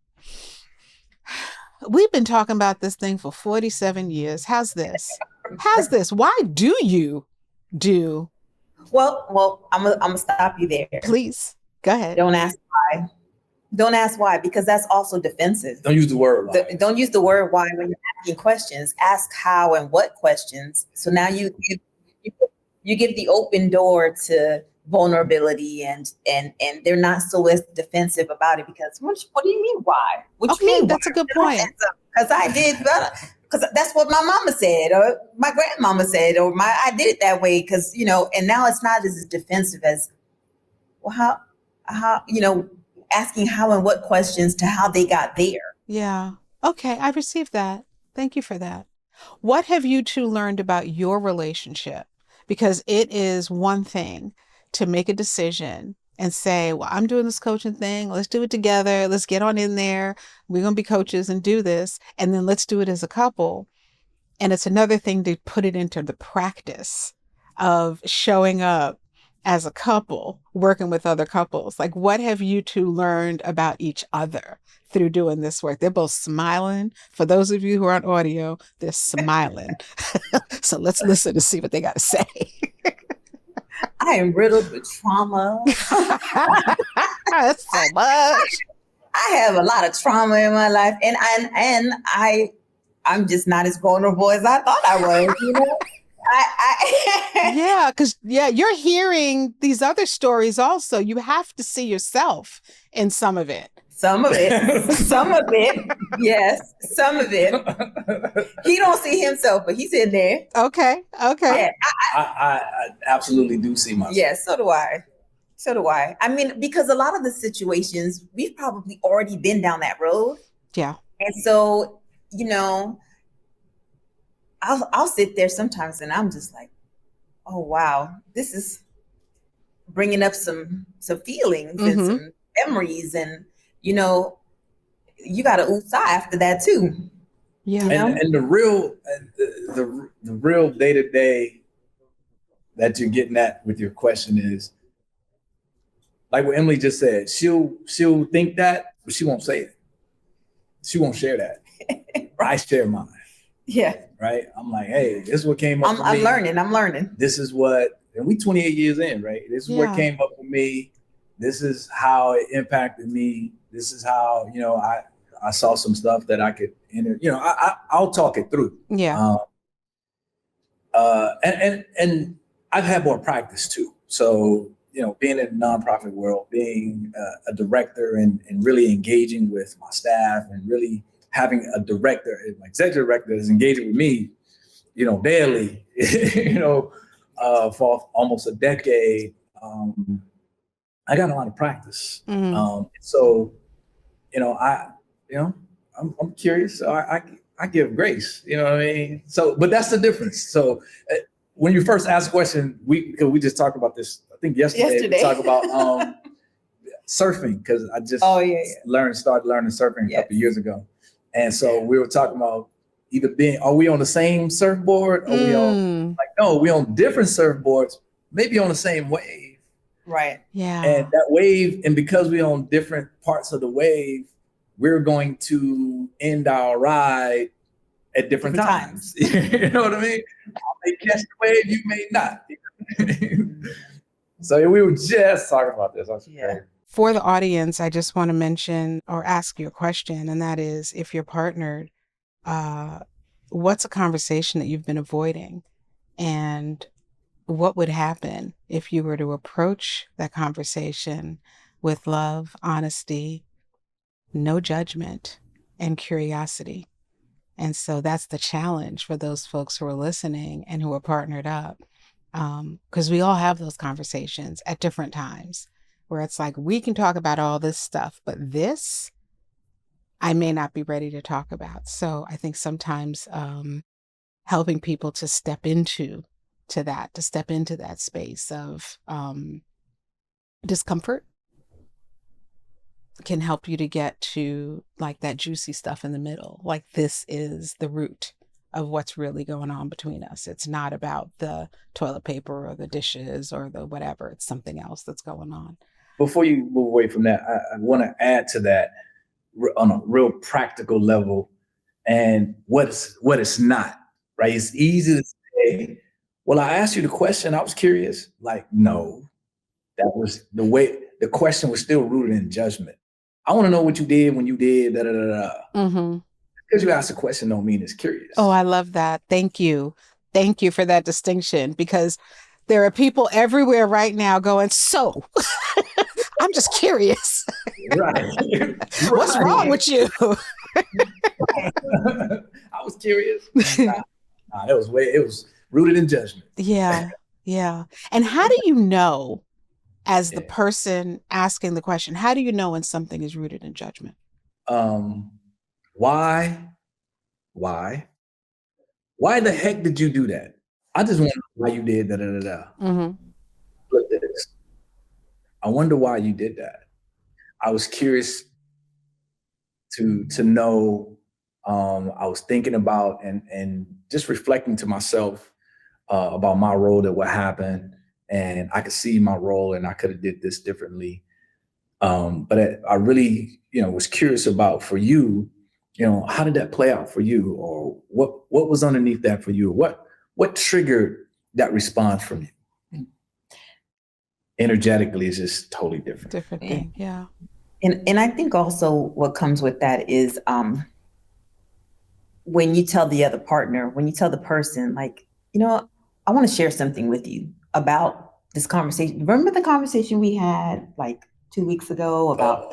We've been talking about this thing for 47 years. How's this? How's this? Why do you do? Well, I'm gonna stop you there. Please, go ahead. Don't ask why. Don't ask why, because that's also defensive. Don't use the word why. Don't use the word why when you're asking questions. Ask how and what questions. So now you give the open door to vulnerability, and they're not so as defensive about it, because what do you mean why? What you mean? That's a good point. Because I did, because that's what my mama said, or my grandmama said, or I did it that way, because and now it's not as defensive as, well, how asking how and what questions to how they got there. Yeah. Okay, I received that. Thank you for that. What have you two learned about your relationship? Because it is one thing to make a decision and say, well, I'm doing this coaching thing. Let's do it together. Let's get on in there. We're going to be coaches and do this. And then let's do it as a couple. And it's another thing to put it into the practice of showing up as a couple, working with other couples. Like, what have you two learned about each other through doing this work? They're both smiling. For those of you who aren't audio, they're smiling. So let's listen to see what they got to say. I am riddled with trauma. That's so much. I have a lot of trauma in my life, and I'm just not as vulnerable as I thought I was. Yeah, because you're hearing these other stories also. You have to see yourself in some of it. Some of it. Yes, some of it. He don't see himself, but he's in there. Okay. Yeah, I absolutely do see myself. Yeah, so do I. I mean, because a lot of the situations, we've probably already been down that road. Yeah. And so, I'll sit there sometimes and I'm just like, oh, wow, this is bringing up some feelings and some memories, and you got to ooh-sigh after that too. Yeah. And the real day-to-day that you're getting at with your question is, like what Emily just said, she'll think that, but she won't say it. She won't share that. I share mine. Yeah. Right. I'm like, hey, this is what came up. I'm learning. This is what, and we 28 years in, right? This is what came up for me. This is how it impacted me. This is how, I saw some stuff that I could enter, I'll talk it through. Yeah. And I've had more practice too. So, being in the nonprofit world, being a director and really engaging with my staff, and really having a director, an executive director that's engaging with me, daily, for almost a decade. I got a lot of practice. So, I'm curious. So I give grace, you know what I mean? So, but that's the difference. So when you first asked the question, because we just talked about this, I think yesterday. We talked about surfing, because I just started learning surfing a couple of years ago. And so we were talking about either are we on the same surfboard, or we on different surfboards, maybe on the same wave. Right. Yeah. And that wave, and because we're on different parts of the wave, we're going to end our ride at different times. You know what I mean? I may catch the wave, you may not. So we were just talking about this. That's crazy. For the audience, I just want to mention or ask you a question, and that is, if you're partnered, what's a conversation that you've been avoiding? And what would happen if you were to approach that conversation with love, honesty, no judgment, and curiosity? And so that's the challenge for those folks who are listening and who are partnered up. Because we all have those conversations at different times where it's like, we can talk about all this stuff, but this I may not be ready to talk about. So I think sometimes helping people to step into that space of discomfort can help you to get to like that juicy stuff in the middle. Like, this is the root of what's really going on between us. It's not about the toilet paper or the dishes or the whatever. It's something else that's going on. Before you move away from that, I want to add to that on a real practical level, and what it's not, right? It's easy to say, well, I asked you the question, I was curious. Like, no, that was the question was still rooted in judgment. I want to know what you did when you did da da da da. Mm-hmm. Because you asked a question don't mean it's curious. Oh, I love that. Thank you. Thank you for that distinction, because there are people everywhere right now going, so I'm just curious. Right. What's wrong with you? I was curious. It was rooted in judgment. Yeah. Yeah. And how do you know, as the person asking the question, how do you know when something is rooted in judgment? Why the heck did you do that? I just want to know why you did da da da da. Mm-hmm. Look at this. I wonder why you did that. I was curious to know. I was thinking about and just reflecting to myself about my role, that what happened, and I could see my role, and I could have did this differently. But I really, was curious about, for you, how did that play out for you, or what was underneath that for you? What triggered that response from you? Energetically, is just totally different. Different thing, yeah. And I think also what comes with that is when you tell the other partner, when you tell the person, like, I want to share something with you about this conversation. Remember the conversation we had like 2 weeks ago about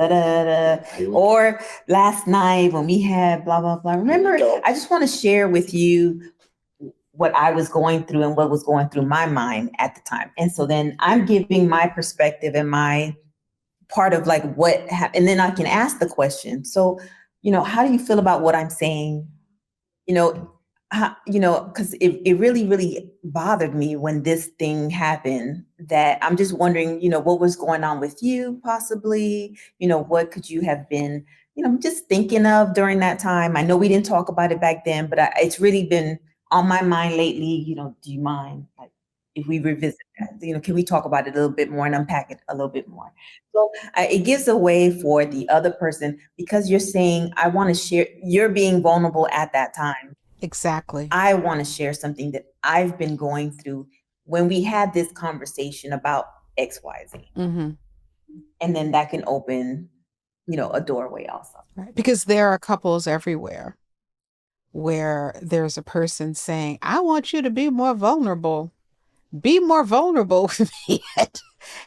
or last night when we had blah, blah, blah. Remember, I just want to share with you what I was going through and what was going through my mind at the time. And so then I'm giving my perspective and my part of like what happened. And then I can ask the question. So, how do you feel about what I'm saying? Because it really, really bothered me when this thing happened, that I'm just wondering, what was going on with you possibly, what could you have been, just thinking of during that time? I know we didn't talk about it back then, but it's really been on my mind lately. Do you mind, like, if we revisit that? Can we talk about it a little bit more and unpack it a little bit more? So it gives a way for the other person, because you're saying, I want to share, you're being vulnerable at that time. Exactly. I want to share something that I've been going through when we had this conversation about XYZ. Mm-hmm. And then that can open, a doorway also. Right. Because there are couples everywhere where there's a person saying, I want you to be more vulnerable. Be more vulnerable with me.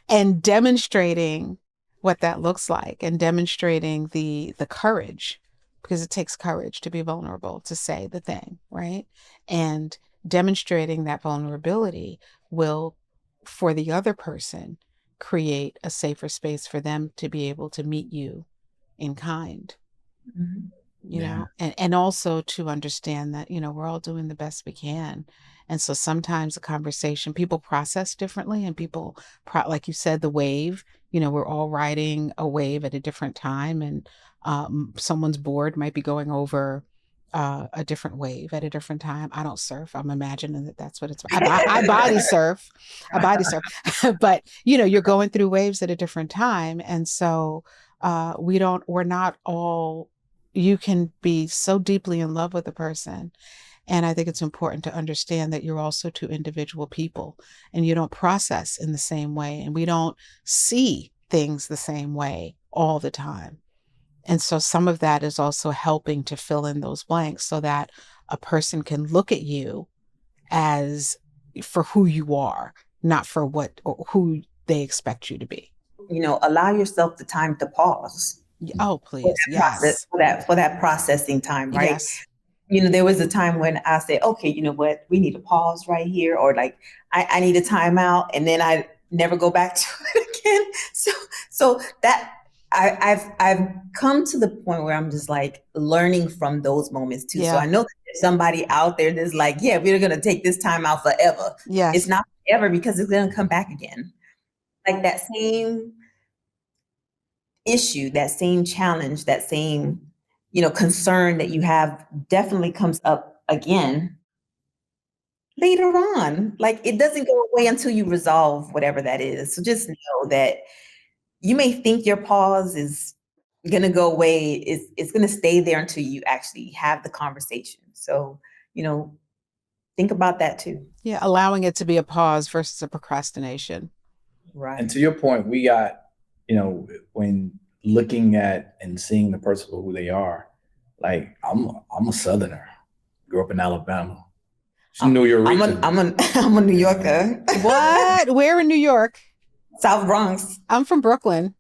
And demonstrating what that looks like, and demonstrating the courage, because it takes courage to be vulnerable, to say the thing, right? And demonstrating that vulnerability will, for the other person, create a safer space for them to be able to meet you in kind. Mm-hmm. And also to understand that, we're all doing the best we can. And so sometimes a conversation, people process differently, and people, like you said, the wave, we're all riding a wave at a different time, and someone's board might be going over a different wave at a different time. I don't surf. I'm imagining that's what it's. I body surf. I body surf. But, you're going through waves at a different time. And so we're not all, you can be so deeply in love with a person And I think it's important to understand that you're also two individual people and you don't process in the same way and we don't see things the same way all the time. And so some of that is also helping to fill in those blanks so that a person can look at you as for who you are, not for what or who they expect you to be. Allow yourself the time to pause. Oh, please. Yes. For that processing time, right? Yes. There was a time when I said, okay, you know what, we need to pause right here, or like, I need a timeout, and then I never go back to it again. So that I've come to the point where I'm just like learning from those moments too. Yeah. So I know that there's somebody out there that's like, yeah, we're going to take this time out forever. Yes. It's not forever because it's going to come back again. Like that same issue, that same challenge, that same, concern that you have definitely comes up again later on. Like it doesn't go away until you resolve whatever that is. So just know that you may think your pause is going to go away. It's going to stay there until you actually have the conversation. So, think about that too. Yeah. Allowing it to be a pause versus a procrastination. Right. And to your point, we got, when looking at and seeing the person for who they are, like I'm a Southerner, grew up in Alabama. New York. I'm a New Yorker. What? Where in New York? South Bronx. I'm from Brooklyn.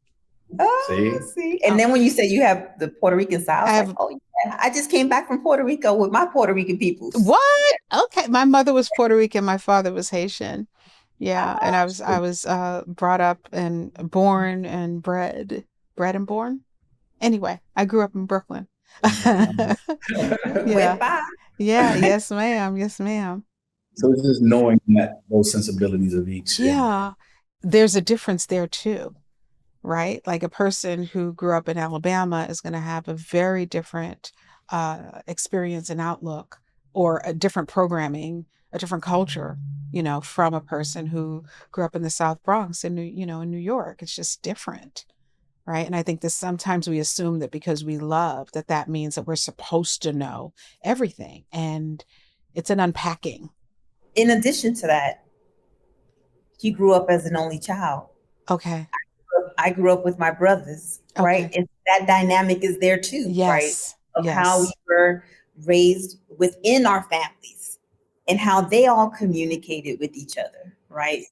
Oh, see. And then when you say you have the Puerto Rican side, I just came back from Puerto Rico with my Puerto Rican people. What? Okay. My mother was Puerto Rican. My father was Haitian. Yeah. And I was brought up and born and bred and born. Anyway, I grew up in Brooklyn. Yeah. Yeah. Yes, ma'am. Yes, ma'am. So it's just knowing that those sensibilities of each. Yeah. There's a difference there too, right? Like a person who grew up in Alabama is going to have a very different experience and outlook, or a different programming, a different culture, from a person who grew up in the South Bronx in New York. It's just different. Right. And I think that sometimes we assume that because we love that means that we're supposed to know everything. And it's an unpacking. In addition to that, he grew up as an only child. Okay. I grew up with my brothers, right? And that dynamic is there too, right? Of how we were raised within our families and how they all communicated with each other, right?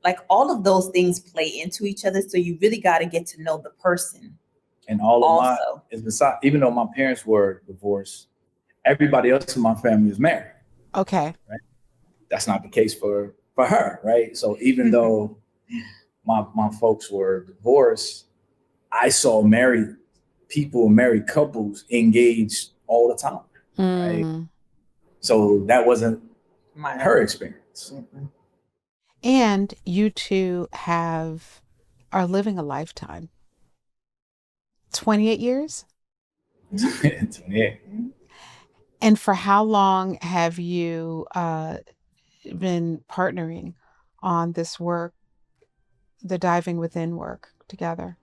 Like all of those things play into each other. So you really got to get to know the person. And all of mine is beside, even though my parents were divorced, everybody else in my family is married. Okay. Right? That's not the case for her, right? So even though my folks were divorced, I saw married couples engaged all the time, right? So that wasn't her experience. And you two are living a lifetime. 28 years? 28. And for how long have you been partnering on this work, the diving within work together?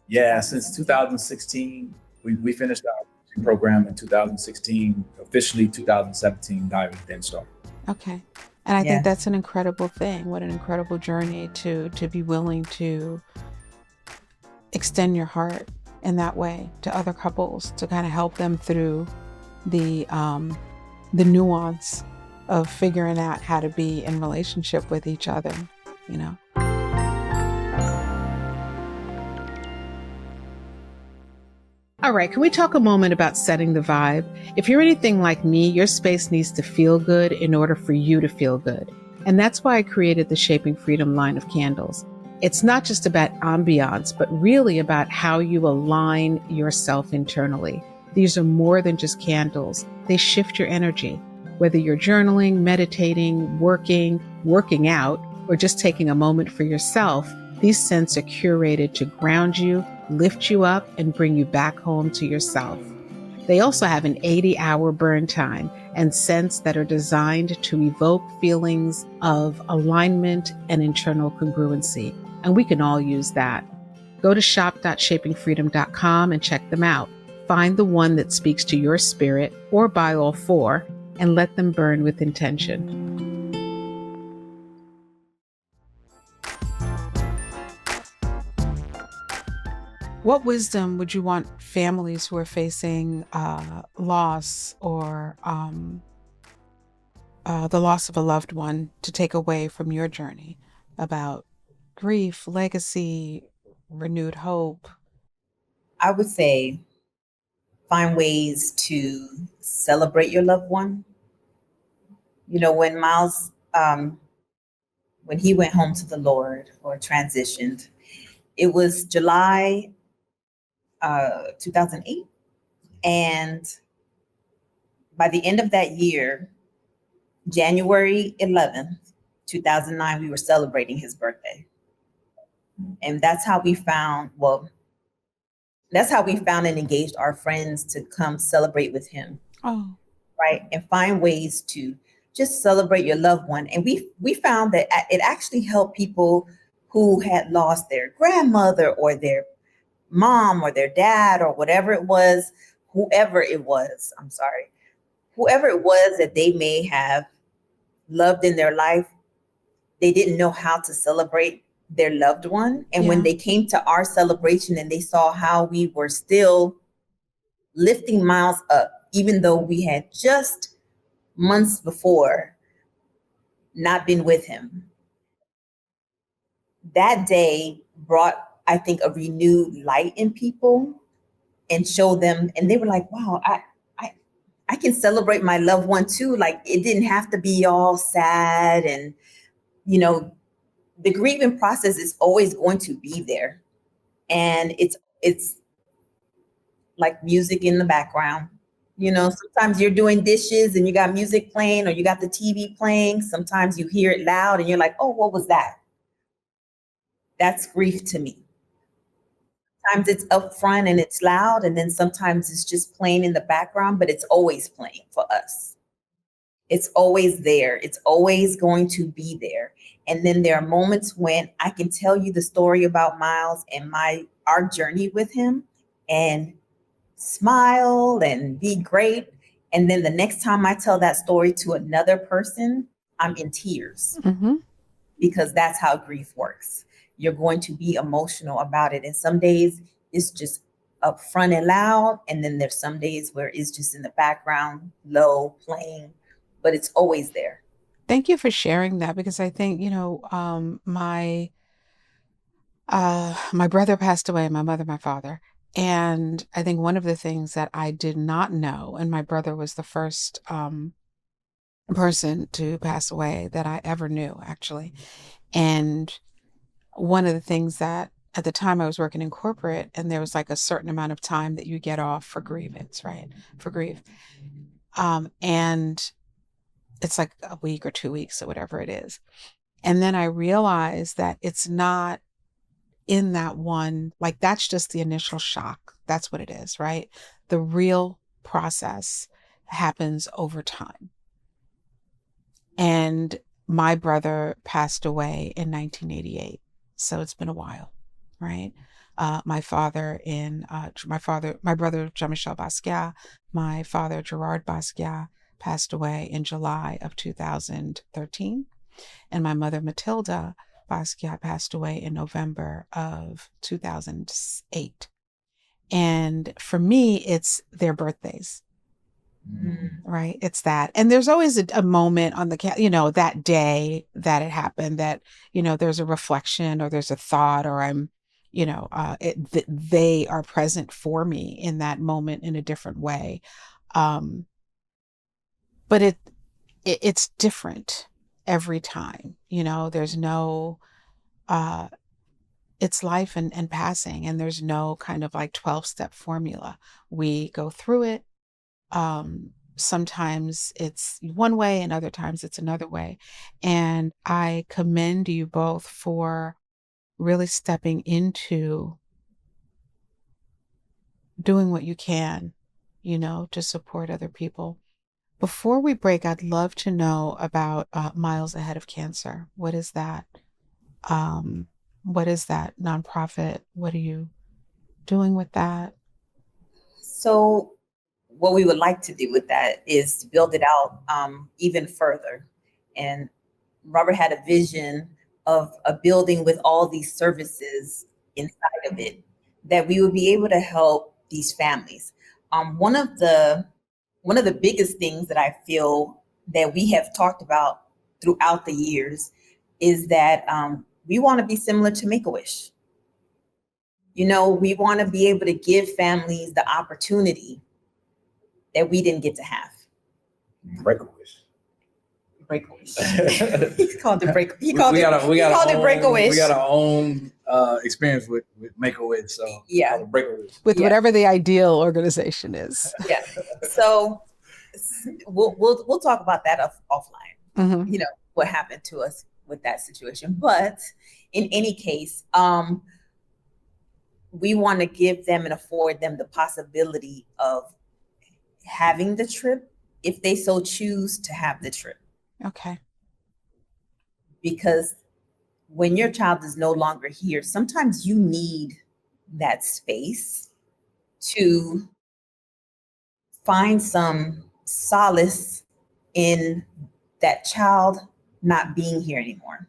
Yeah, since 2016. We finished our program in 2016, officially 2017, diving within started. Okay. And I think that's an incredible thing. What an incredible journey to be willing to extend your heart in that way to other couples, to kind of help them through the nuance of figuring out how to be in relationship with each other, All right, can we talk a moment about setting the vibe? If you're anything like me, your space needs to feel good in order for you to feel good. And that's why I created the Shaping Freedom line of candles. It's not just about ambiance, but really about how you align yourself internally. These are more than just candles. They shift your energy. Whether you're journaling, meditating, working out, or just taking a moment for yourself, these scents are curated to ground you, lift you up, and bring you back home to yourself. They also have an 80-hour burn time and scents that are designed to evoke feelings of alignment and internal congruency. And we can all use that. Go to shop.shapingfreedom.com and check them out. Find the one that speaks to your spirit, or buy all 4. and let them burn with intention. What wisdom would you want families who are facing loss or the loss of a loved one to take away from your journey about grief, legacy, renewed hope? I would say find ways to celebrate your loved one. You know, when Miles, when he went home to the Lord or transitioned, it was July 2008. And by the end of that year, January 11th, 2009, we were celebrating his birthday. And that's how we found, and engaged our friends to come celebrate with him. Oh, right? And find ways to just celebrate your loved one. And we found that it actually helped people who had lost their grandmother or their mom or their dad or whatever it was, whoever it was that they may have loved in their life. They didn't know how to celebrate their loved one. And when yeah. they came to our celebration and they saw how we were still lifting Miles up, even though we had just months before not been with him, that day brought, I think, a renewed light in people and showed them, and they were like, wow, I can celebrate my loved one too. Like, it didn't have to be all sad. And, you know, the grieving process is always going to be there. And it's like music in the background. You know, sometimes you're doing dishes and you got music playing or you got the TV playing. Sometimes you hear it loud and you're like, oh, what was that? That's grief to me. Sometimes it's up front and it's loud, and then sometimes it's just playing in the background, but it's always playing for us. It's always there. It's always going to be there. And then there are moments when I can tell you the story about Miles and our journey with him and smile and be great. And then the next time I tell that story to another person, I'm in tears. Mm-hmm. Because that's how grief works. You're going to be emotional about it. And some days it's just up front and loud. And then there's some days where it's just in the background, low, playing, but it's always there. Thank you for sharing that, because I think, my brother passed away, my mother, my father. And I think one of the things that I did not know, and my brother was the first person to pass away that I ever knew, actually. And one of the things that at the time I was working in corporate, and there was like a certain amount of time that you get off for grievance, right? For grief. And it's like a week or 2 weeks or whatever it is. And then I realized that it's not in that one, like that's just the initial shock. That's what it is, right? The real process happens over time. And my brother passed away in 1988. So it's been a while, right? My brother, Jean-Michel Basquiat, my father, Gerard Basquiat, passed away in July of 2013. And my mother, Matilda Basquiat, passed away in November of 2008. And for me, it's their birthdays. Right. It's that. And there's always a moment on the, that day that it happened that, there's a reflection or there's a thought or I'm, they are present for me in that moment in a different way. But it's different every time, there's no, it's life and passing, and there's no kind of like 12-step formula. We go through it. Sometimes it's one way and other times it's another way. And I commend you both for really stepping into doing what you can, to support other people. Before we break, I'd love to know about Myles Ahead of Cancer. What is that? What is that nonprofit? What are you doing with that? So what we would like to do with that is to build it out even further. And Robert had a vision of a building with all these services inside of it that we would be able to help these families. One of the biggest things that I feel that we have talked about throughout the years is that we want to be similar to Make-A-Wish. You know, we want to be able to give families the opportunity that we didn't get to have. Break-A-Wish. Break-A-Wish. He called it break. He We called it Break-A-Wish. We got our own experience with Make-A-Wish, so Yeah. call it Break-A-Wish. With whatever the ideal organization is. Yeah. So we'll talk about that offline. Mm-hmm. You know, what happened to us with that situation. But in any case, we want to give them and afford them the possibility of having the trip if they so choose to have the trip. Okay. Because when your child is no longer here, sometimes you need that space to find some solace in that child not being here anymore.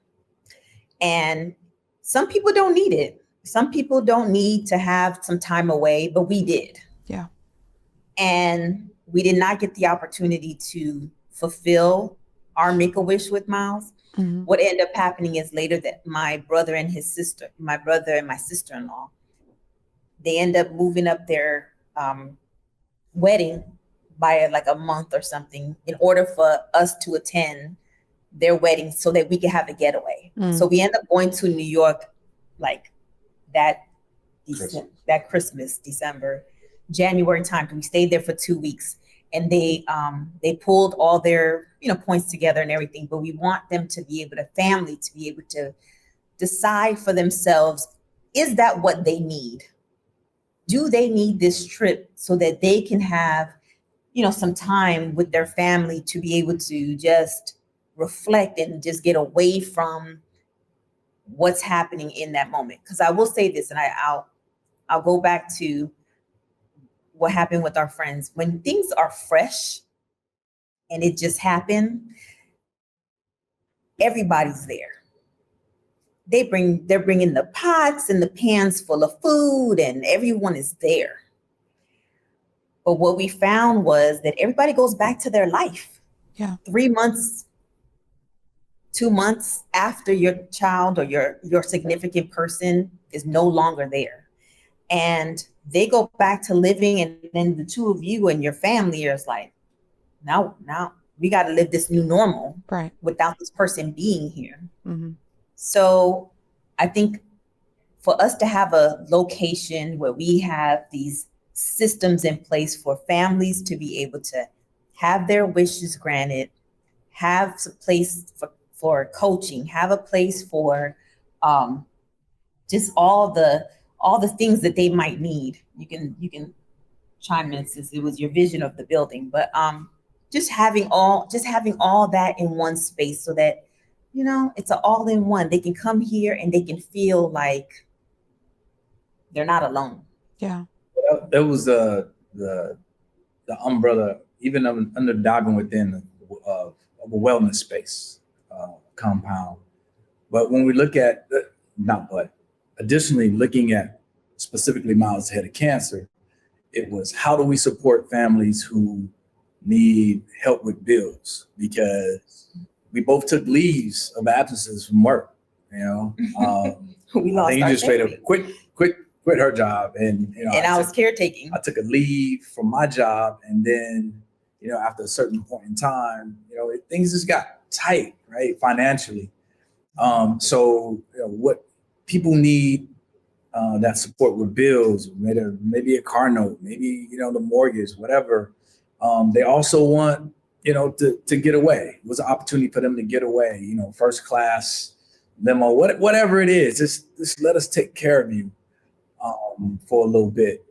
And some people don't need it. Some people don't need to have some time away, but we did. Yeah. And we did not get the opportunity to fulfill our Make-A-Wish with Myles. Mm-hmm. What ended up happening is later that my brother and my sister-in-law, they end up moving up their wedding by like a month or something in order for us to attend their wedding so that we could have a getaway. So we end up going to New York like that Christmas, December, January time. We stayed there for 2 weeks, and they pulled all their points together and everything. But we want them to be able to decide for themselves, is that what they need? Do they need this trip so that they can have some time with their family to be able to just reflect and just get away from what's happening in that moment? Because I will say this, and I'll go back to what happened with our friends. When things are fresh and it just happened, everybody's there. They're bringing the pots and the pans full of food, and everyone is there. But what we found was that everybody goes back to their life. Yeah. 3 months, 2 months after your child or your significant person is no longer there. And they go back to living, and then the two of you and your family are like, now we got to live this new normal, right, without this person being here. Mm-hmm. So I think for us to have a location where we have these systems in place for families to be able to have their wishes granted, have a place for coaching, have a place for just all the things that they might need. You can chime in since it was your vision of the building, but just having all that in one space so that it's an all-in-one. They can come here and they can feel like they're not alone. Yeah. That was the umbrella, even under diving within a wellness space compound. But when we look at additionally looking at specifically Myles Ahead of Cancer, it was how do we support families who need help with bills? Because we both took leaves of absences from work. We lost I think our you just straight up family. quit her job, and I was caretaking. I took a leave from my job, and then after a certain point in time, things just got tight, right, financially. So what people need that support with bills, maybe a car note, maybe the mortgage, whatever. They also want to get away. It was an opportunity for them to get away. First class limo, whatever it is. Just let us take care of you for a little bit,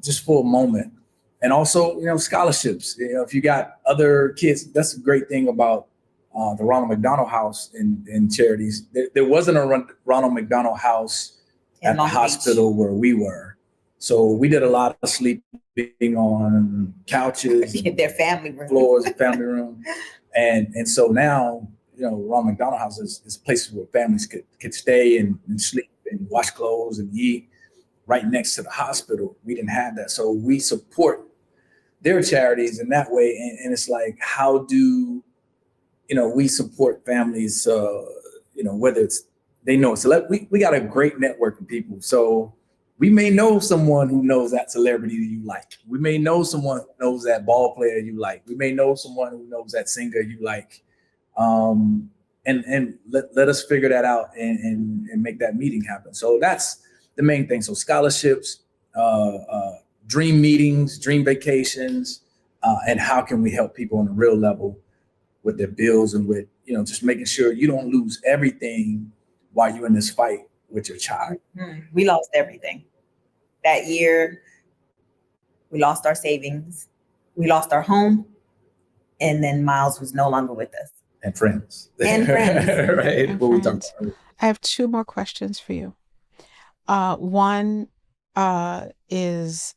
just for a moment. And also, scholarships. If you got other kids, that's a great thing about the Ronald McDonald House in charities. There wasn't a Ronald McDonald House at the hospital where we were. So we did a lot of sleeping on couches, In their family room. floors, family room. And so now, Ronald McDonald House is places where families could stay and sleep and wash clothes and eat right next to the hospital. We didn't have that. So we support their charities in that way. And it's like, how do, we support families, whether it's, they know it's we got a great network of people. So we may know someone who knows that celebrity that you like. We may know someone who knows that ball player you like. We may know someone who knows that singer you like. And let us figure that out and make that meeting happen. So that's the main thing. So scholarships, dream meetings, dream vacations, and how can we help people on a real level with their bills and with, just making sure you don't lose everything while you're in this fight with your child. We lost everything. That year, we lost our savings, we lost our home, and then Myles was no longer with us. And friends. And friends. Right? And What we friends. talked about. I have two more questions for you. One is,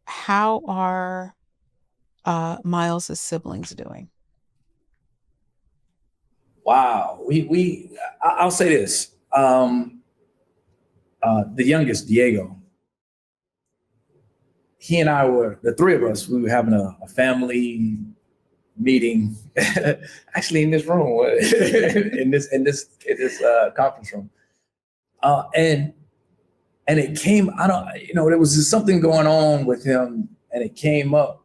how are Myles' siblings doing? Wow. I'll say this. The youngest, Diego, he and I the three of us, we were having a family meeting, actually in this room, in this conference room. And it came, there was just something going on with him, and it came up,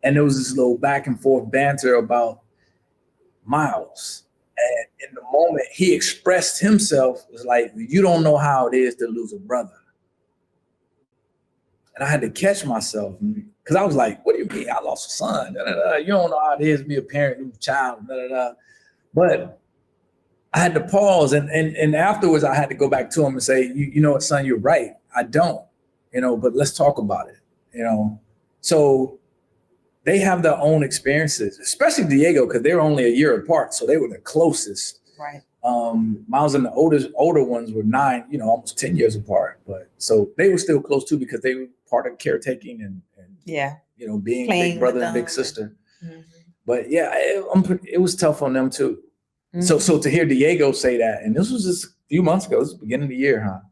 and there was this little back and forth banter about Myles. And in the moment he expressed himself, was like, you don't know how it is to lose a brother. And I had to catch myself, because I was like, what do you mean? I lost a son. Da, da, da. You don't know how it is to be a parent, lose a child. Da, da, da. But I had to pause, and afterwards I had to go back to him and say, you know what, son, you're right. I don't, but let's talk about it, So they have their own experiences, especially Diego, because they were only a year apart. So they were the closest. Right. Myles and the older ones were 9, almost 10 years apart. But so they were still close too, because they were part of caretaking and being playing big brother and big sister. But yeah, it was tough on them too. So to hear Diego say that, and this was just a few months ago, this was the beginning of the year,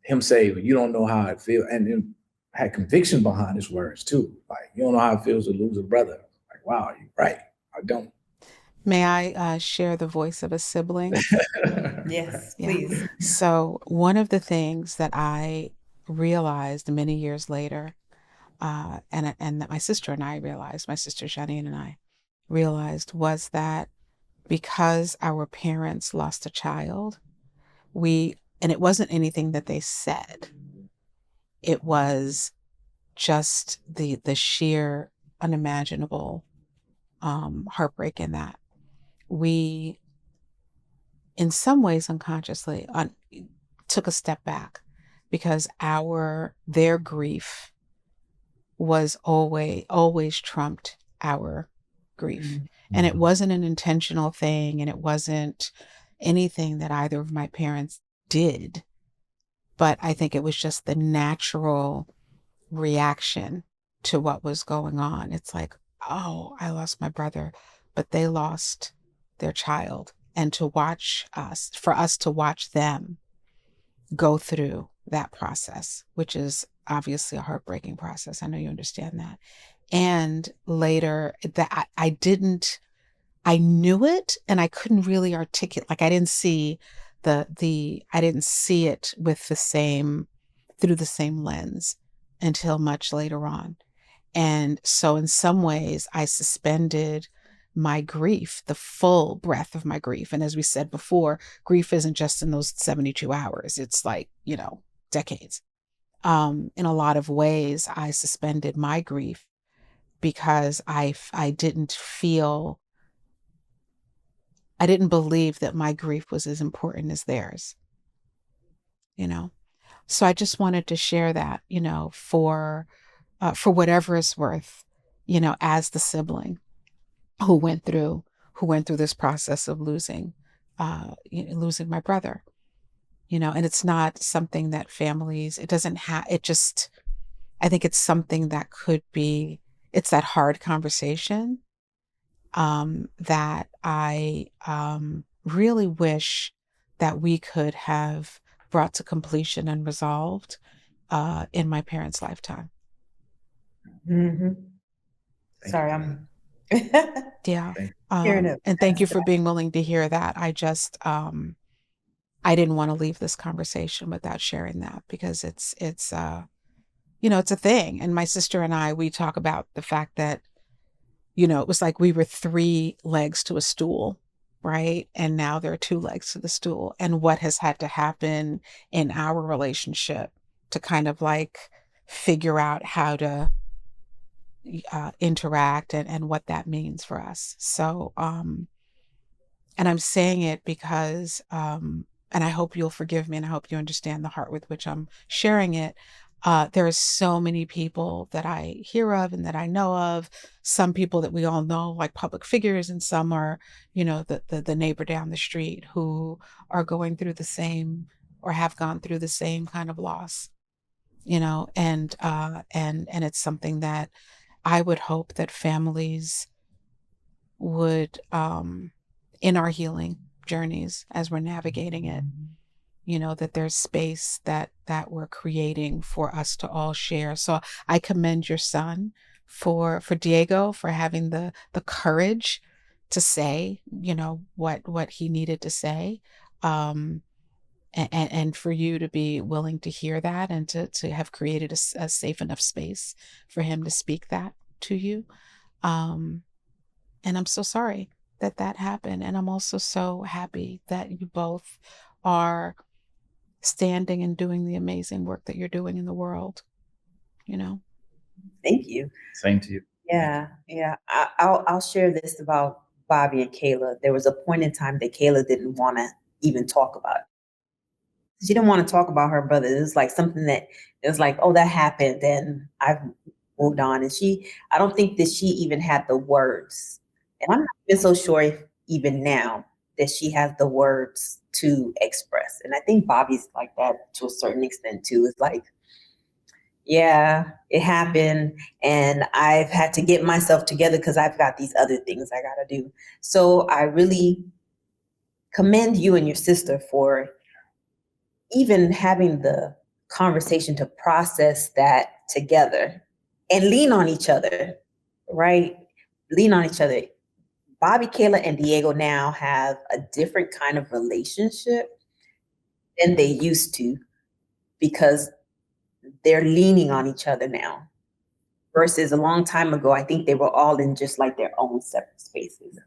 him say, you don't know how it feels, and then had conviction behind his words too. Like, you don't know how it feels to lose a brother. Like, wow, you're right. I don't. May I share the voice of a sibling? Yes, Yeah. please. So one of the things that I realized many years later, and that my sister and I realized, my sister Janine and I realized, was that because our parents lost a child, and it wasn't anything that they said. It was just the sheer unimaginable heartbreak in that. We, in some ways unconsciously, took a step back, because their grief was always trumped our grief. And it wasn't an intentional thing, and it wasn't anything that either of my parents did. But I think it was just the natural reaction to what was going on. It's like, oh, I lost my brother, but they lost their child. And for us to watch them go through that process, which is obviously a heartbreaking process. I know you understand that. And later that I knew it, and I couldn't really articulate, like I didn't see I didn't see it through the same lens until much later on. And so in some ways I suspended my grief, the full breadth of my grief. And as we said before, grief isn't just in those 72 hours. It's like, decades. In a lot of ways, I suspended my grief because I didn't believe that my grief was as important as theirs, So I just wanted to share that, for whatever it's worth, as the sibling who went through this process of losing my brother, and it's not something that families, it doesn't have, I think it's something that it's that hard conversation that I really wish that we could have brought to completion and resolved in my parents' lifetime. Sorry, I'm Yeah. hearing it. And thank you for being willing to hear that. I just, I didn't want to leave this conversation without sharing that, because it's it's a thing. And my sister and I, we talk about the fact that, it was like we were three legs to a stool, right? And now there are two legs to the stool. And what has had to happen in our relationship to kind of like figure out how to interact and what that means for us. So, and I'm saying it because, and I hope you'll forgive me, and I hope you understand the heart with which I'm sharing it. There are so many people that I hear of and that I know of, some people that we all know, like public figures, and some are, the neighbor down the street, who are going through the same, or have gone through the same kind of loss, and it's something that I would hope that families would, in our healing journeys, as we're navigating it, that there's space that we're creating for us to all share. So I commend your son for Diego, for having the courage to say, what he needed to say. And for you to be willing to hear that, and to have created a safe enough space for him to speak that to you. And I'm so sorry that happened. And I'm also so happy that you both are standing and doing the amazing work that you're doing in the world, Thank you. Same to you. Yeah. I'll share this about Bobby and Kayla. There was a point in time that Kayla didn't want to even talk about it. She didn't want to talk about her brother. It was like something that it was like, oh, that happened, and I've moved on. And I don't think that she even had the words. And I'm not even so sure if even now that she has the words to express. And I think Bobby's like that to a certain extent too. It's like, yeah, it happened, and I've had to get myself together because I've got these other things I got to do. So I really commend you and your sister for even having the conversation to process that together and lean on each other, right? Lean on each other. Bobby, Kayla, and Diego now have a different kind of relationship than they used to, because they're leaning on each other now. Versus a long time ago, I think they were all in just like their own separate spaces.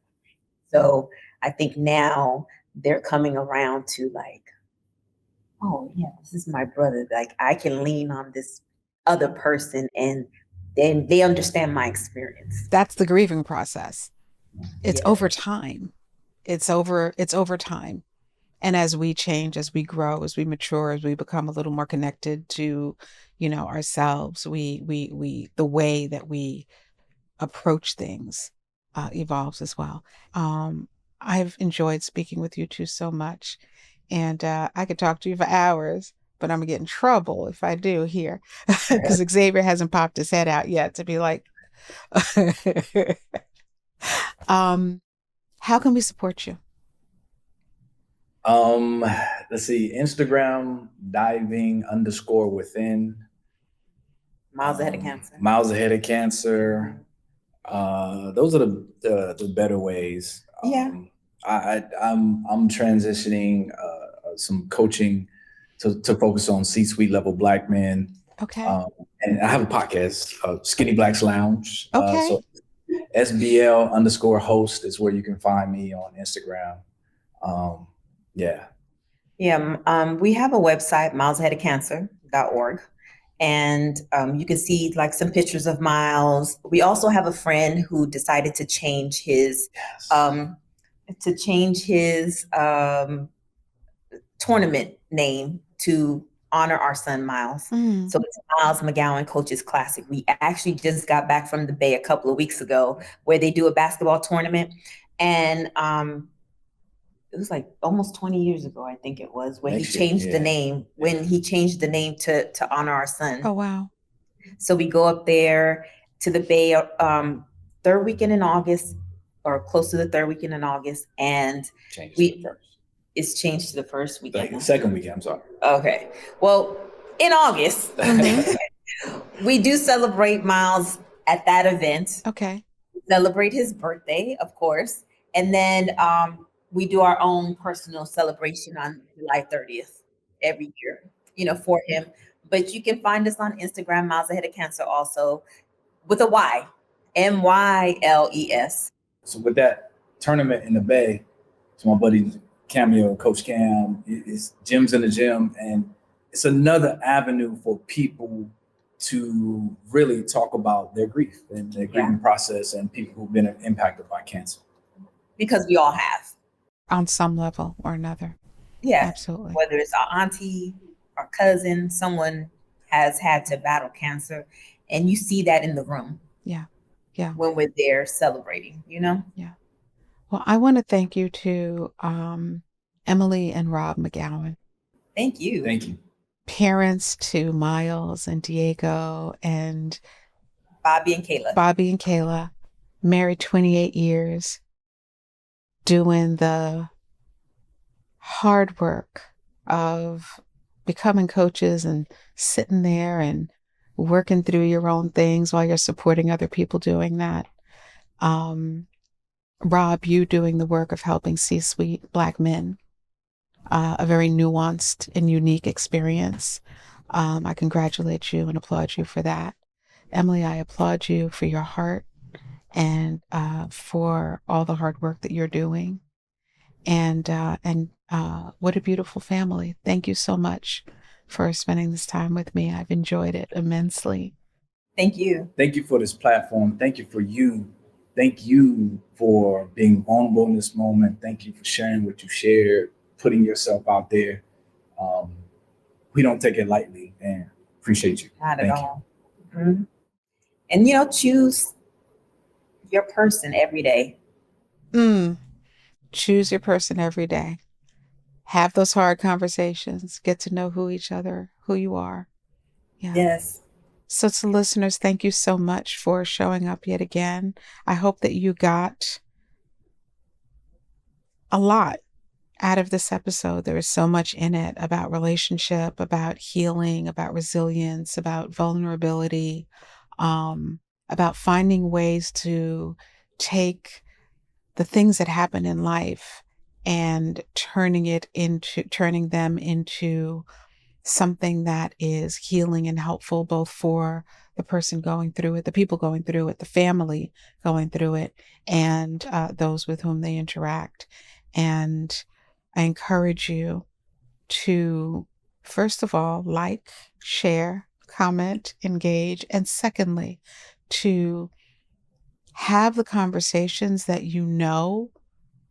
So I think now they're coming around to like, oh yeah, this is my brother. Like I can lean on this other person, and then they understand my experience. That's the grieving process. It's Yeah. over time. It's over time. And as we change, as we grow, as we mature, as we become a little more connected to, ourselves, the way that we approach things evolves as well. I've enjoyed speaking with you two so much, and I could talk to you for hours, but I'm gonna get in trouble if I do here, because Xavier hasn't popped his head out yet to be like, how can we support you? Let's see, Instagram, diving_within. Myles Ahead of Cancer. Myles Ahead of Cancer. Those are the better ways. Yeah. I'm transitioning some coaching to focus on C-suite level Black men. Okay. And I have a podcast, Skinny Blacks Lounge. Okay. So SBL_host is where you can find me on Instagram. Yeah. We have a website, mylesaheadofcancer.org. And you can see like some pictures of Myles. We also have a friend who decided to change his tournament name to honor our son Myles. Mm. So it's Myles McGowan Coaches Classic. We actually just got back from the Bay a couple of weeks ago, where they do a basketball tournament, and it was like almost 20 years ago, I think it was, when Next he year, changed the yeah. name, when he changed the name to honor our son. Oh, wow. So we go up there to the Bay, third weekend in August, or close to the third weekend in August. And Change to the first. it's changed to the first weekend. Like, second weekend, I'm sorry. Okay. Well, in August, we do celebrate Myles at that event. Okay. Celebrate his birthday, of course. And then we do our own personal celebration on July 30th every year, for him. But you can find us on Instagram, Myles Ahead of Cancer, also with a Y, MYLES. So with that tournament in the Bay, it's my buddy Cameo, Coach Cam, it's gyms in the gym, and it's another avenue for people to really talk about their grief and their grieving process, and people who've been impacted by cancer. Because we all have. On some level or another. Yeah. Absolutely. Whether it's our auntie, our cousin, someone has had to battle cancer, and you see that in the room. Yeah. Yeah. When we're there celebrating, Yeah. Well, I want to thank you to Emilee and Rob McGowan. Thank you. Thank you. Parents to Myles and Diego and Bobby and Kayla. Married 28 years, doing the hard work of becoming coaches and sitting there and working through your own things while you're supporting other people doing that. Rob, you doing the work of helping C-suite Black men, a very nuanced and unique experience. I congratulate you and applaud you for that. Emilee, I applaud you for your heart and for all the hard work that you're doing. And what a beautiful family. Thank you so much for spending this time with me. I've enjoyed it immensely. Thank you. Thank you for this platform. Thank you for you. Thank you for being vulnerable in this moment. Thank you for sharing what you shared, putting yourself out there. We don't take it lightly, and appreciate you. Not at all. Mm-hmm. And, choose your person every day. Choose your person every day. Have those hard conversations. Get to know who you are. Yeah. Yes. So to listeners, thank you so much for showing up yet again. I hope that you got a lot out of this episode. There is so much in it about relationship, about healing, about resilience, about vulnerability, about finding ways to take the things that happen in life and turning them into something that is healing and helpful, both for the person going through it, the people going through it, the family going through it, and those with whom they interact. And I encourage you to, first of all, like, share, comment, engage, and secondly, to have the conversations that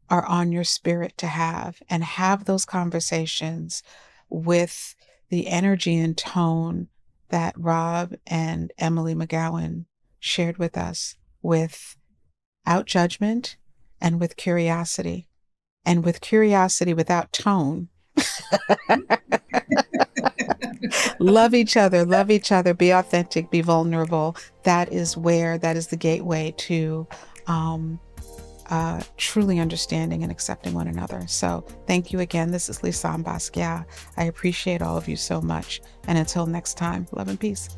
are on your spirit to have, and have those conversations with the energy and tone that Rob and Emilee McGowan shared with us, without judgment and with curiosity. And with curiosity without tone. Love each other, be authentic, be vulnerable. That is the gateway to truly understanding and accepting one another. So thank you again. This is Lisane Basquiat. I appreciate all of you so much. And until next time, love and peace.